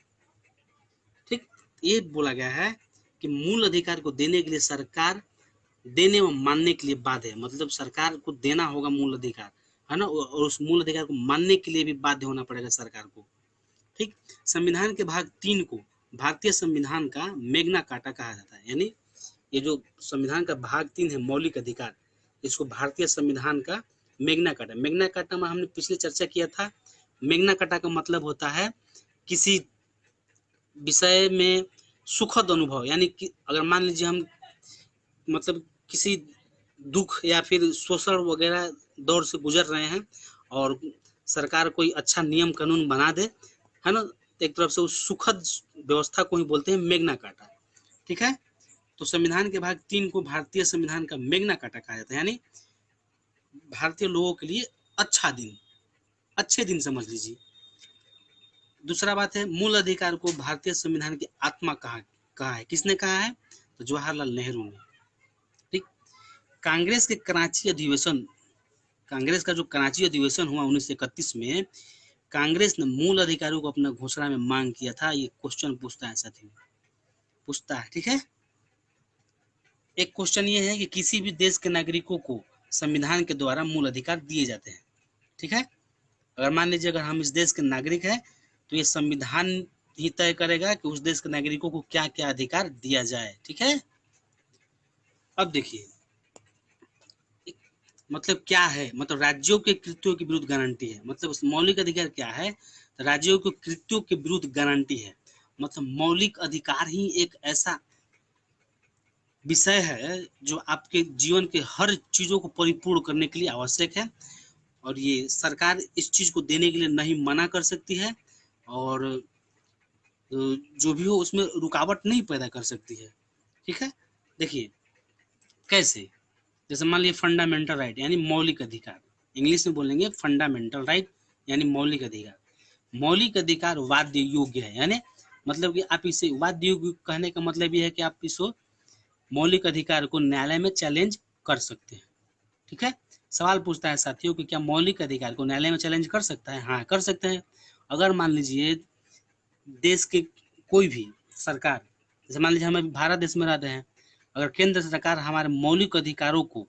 ठीक, ये बोला गया है कि मूल अधिकार को देने के लिए सरकार देने व मानने के लिए बाध्य है। मतलब सरकार को देना होगा मूल अधिकार, है ना, और उस मूल अधिकार को मानने के लिए भी बाध्य होना पड़ेगा सरकार को। ठीक, संविधान के भाग 3 को भारतीय संविधान का मेग्ना कार्टा कहा जाता है। यानी ये जो संविधान का भाग 3 है मौलिक अधिकार, इसको भारतीय संविधान का मैग्ना कार्टा। मैग्ना कार्टा में हमने पिछले चर्चा किया था। मैग्ना कार्टा का मतलब होता है किसी विषय में सुखद अनुभव, यानी कि अगर मान लीजिए हम मतलब किसी दुख या फिर शोषण वगैरह दौर से गुजर रहे हैं और सरकार कोई अच्छा नियम कानून बना दे, है ना, एक तरफ से उस सुखद व्यवस्था को ही बोलते हैं मैग्ना कार्टा। ठीक है, तो संविधान के भाग 3 को भारतीय संविधान का मैग्ना कार्टा कहा जाता है, यानी भारतीय लोगों के लिए अच्छा दिन, अच्छे दिन समझ लीजिए। दूसरा बात है, मूल अधिकार को भारतीय संविधान की आत्मा कहा है। किसने कहा है? तो जवाहरलाल नेहरू ने। ठीक। कांग्रेस के कराची अधिवेशन, कांग्रेस का जो कराची अधिवेशन हुआ 1931 में, कांग्रेस ने मूल अधिकारों को अपना घोषणा में मांग किया था। ये क्वेश्चन पूछता है साथियों, पूछता है। ठीक है, एक क्वेश्चन ये है कि किसी भी देश के नागरिकों को संविधान के द्वारा मूल अधिकार दिए जाते हैं। ठीक है, अगर मान लीजिए अगर हम इस देश के नागरिक हैं तो ये संविधान ही तय करेगा कि उस देश के नागरिकों को क्या क्या अधिकार दिया जाए। ठीक है, अब देखिए मतलब क्या है, मतलब राज्यों के कृत्यों के विरुद्ध गारंटी है। मतलब मौलिक अधिकार क्या है? तो राज्यों के कृत्यों के विरुद्ध गारंटी है। मतलब मौलिक अधिकार ही एक ऐसा विषय है जो आपके जीवन के हर चीजों को परिपूर्ण करने के लिए आवश्यक है, और ये सरकार इस चीज को देने के लिए नहीं मना कर सकती है, और जो भी हो उसमें रुकावट नहीं पैदा कर सकती है। ठीक है, देखिए कैसे, जैसे मान लीजिए फंडामेंटल राइट यानी मौलिक अधिकार, इंग्लिश में बोलेंगे फंडामेंटल राइट यानी मौलिक अधिकार। मौलिक अधिकार वाद्य योग्य है, यानी मतलब कि आप इसे वाद्य योग्य कहने का मतलब ये है कि आप इसको मौलिक अधिकार को न्यायालय में चैलेंज कर सकते हैं। ठीक है, सवाल पूछता है साथियों कि क्या मौलिक अधिकार को न्यायालय में चैलेंज कर सकता है? हाँ, कर सकते हैं। अगर मान लीजिए देश के कोई भी सरकार, जैसे मान लीजिए हम भारत देश में रहते हैं, अगर केंद्र सरकार हमारे मौलिक अधिकारों को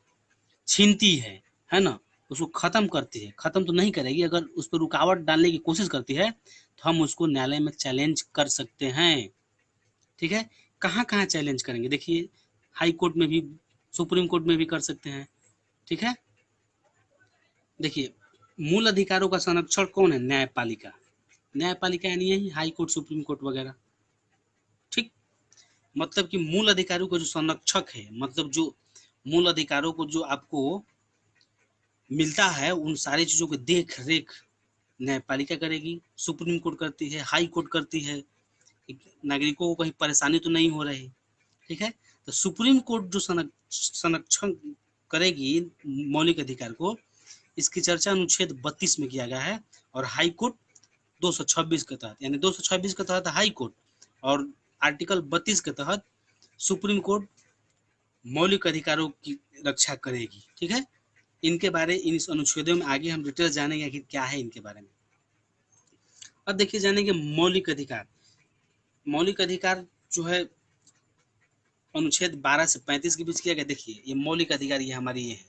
छीनती है ना, उसको खत्म करती है, खत्म तो नहीं करेगी, अगर उस पर रुकावट डालने की कोशिश करती है तो हम उसको न्यायालय में चैलेंज कर सकते हैं। ठीक है, कहाँ कहाँ चैलेंज करेंगे? देखिए हाई कोर्ट में भी, सुप्रीम कोर्ट में भी कर सकते हैं। ठीक है, देखिए मूल अधिकारों का संरक्षण कौन है? न्यायपालिका। न्यायपालिका यानी यही हाई कोर्ट, सुप्रीम कोर्ट वगैरह। ठीक, मतलब कि मूल अधिकारों का जो संरक्षक है, मतलब जो मूल अधिकारों को जो आपको मिलता है, उन सारी चीजों की देख रेख न्यायपालिका करेगी। सुप्रीम कोर्ट करती है, हाई कोर्ट करती है, नागरिकों को कहीं परेशानी तो नहीं हो रही। ठीक है, तो सुप्रीम कोर्ट जो संरक्षण करेगी मौलिक अधिकार को, इसकी चर्चा अनुच्छेद 32 में किया गया है, और हाई कोर्ट 226 के तहत, यानी 226 के तहत हाई कोर्ट और आर्टिकल 32 के तहत सुप्रीम कोर्ट मौलिक अधिकारों की रक्षा करेगी। ठीक है, इनके बारे इन इस अनुच्छेदों में आगे हम डिटेल जानेंगे कि क्या है इनके बारे में। अब देखिए जानेंगे मौलिक अधिकार। मौलिक अधिकार जो है अनुच्छेद 12 से 35 के बीच किया गया। देखिए ये मौलिक अधिकार, ये हमारी ये है,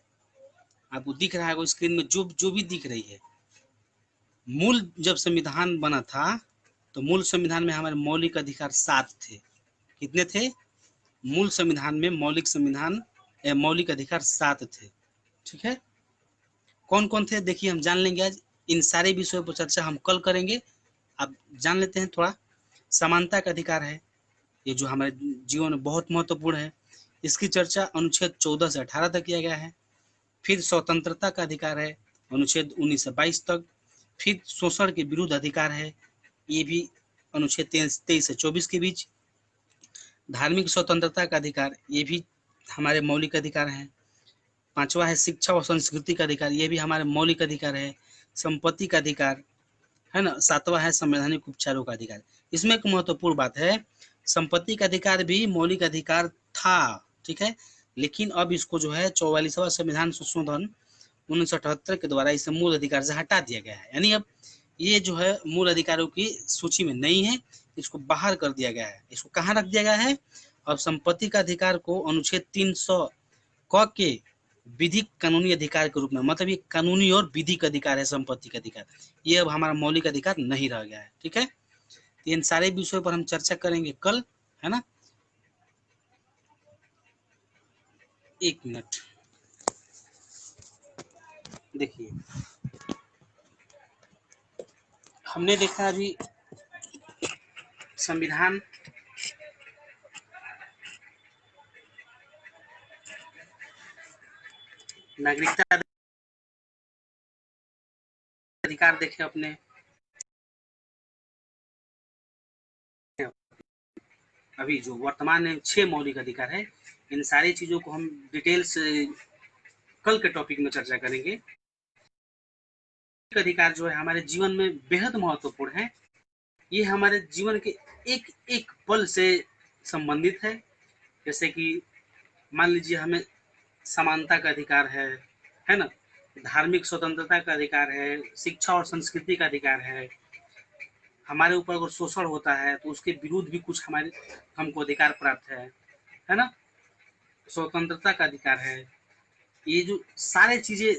आपको दिख रहा है स्क्रीन में जो जो भी दिख रही है। मूल जब संविधान बना था तो मूल संविधान में हमारे मौलिक अधिकार 7 थे। कितने थे? मूल संविधान में मौलिक अधिकार 7 थे। ठीक है, कौन कौन थे देखिए हम जान लेंगे आज। इन सारे विषयों पर चर्चा हम कल करेंगे। आप जान लेते हैं थोड़ा। समानता का अधिकार है, ये जो हमारे जीवन में बहुत महत्वपूर्ण है, इसकी चर्चा अनुच्छेद 14 से 18 तक किया गया है। फिर स्वतंत्रता का अधिकार है अनुच्छेद 19 से 22 तक। फिर शोषण के विरुद्ध अधिकार है, ये भी अनुच्छेद 23 से 24 के बीच। धार्मिक स्वतंत्रता का अधिकार, ये भी हमारे मौलिक अधिकार हैं। पांचवा है शिक्षा और संस्कृति का अधिकार, ये भी हमारे मौलिक अधिकार है। संपत्ति का अधिकार है ना। सातवां है संवैधानिक उपचारों का अधिकार। इसमें एक महत्वपूर्ण बात है, संपत्ति का अधिकार भी मौलिक अधिकार था। ठीक है, लेकिन अब इसको जो है 44वां संविधान संशोधन 1978 के द्वारा इसे मूल अधिकार से हटा दिया गया है। यानी अब ये जो है मूल अधिकारों की सूची में नहीं है, इसको बाहर कर दिया गया है। इसको कहाँ रख दिया गया है? अब संपत्ति का अधिकार को अनुच्छेद 300 क के विधिक कानूनी अधिकार के रूप में, मतलब ये कानूनी और विधिक अधिकार है संपत्ति का अधिकार, ये अब हमारा मौलिक अधिकार नहीं रह गया है। ठीक है, तो इन सारे विषयों पर हम चर्चा करेंगे कल, है ना। एक मिनट देखिए, हमने देखा अभी संविधान नागरिकता अधिकार देखे अपने, अभी जो वर्तमान में 6 मौलिक अधिकार है, इन सारी चीज़ों को हम डिटेल से कल के टॉपिक में चर्चा करेंगे। अधिकार जो है हमारे जीवन में बेहद महत्वपूर्ण है। ये हमारे जीवन के एक एक पल से संबंधित है। जैसे कि मान लीजिए हमें समानता का अधिकार है ना? धार्मिक स्वतंत्रता का अधिकार है, शिक्षा और संस्कृति का अधिकार है। हमारे ऊपर अगर शोषण होता है तो उसके विरुद्ध भी कुछ हमको अधिकार प्राप्त है ना? स्वतंत्रता का अधिकार है। ये जो सारे चीज़ें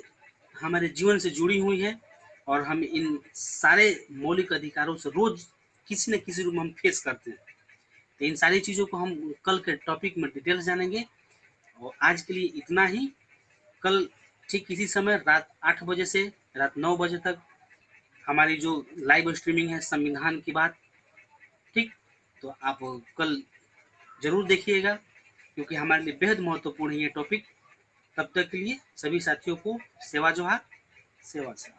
हमारे जीवन से जुड़ी हुई हैं और हम इन सारे मौलिक अधिकारों से रोज किसी न किसी रूप में हम फेस करते हैं। तो इन सारी चीज़ों को हम कल के टॉपिक में डिटेल्स जानेंगे और आज के लिए इतना ही। कल ठीक इसी समय रात 8 बजे से रात 9 बजे तक हमारी जो लाइव स्ट्रीमिंग है संविधान की बात, ठीक? तो आप कल ज़रूर देखिएगा क्योंकि हमारे लिए बेहद महत्वपूर्ण है ये टॉपिक। तब तक के लिए सभी साथियों को सेवा जोहार, सेवा से।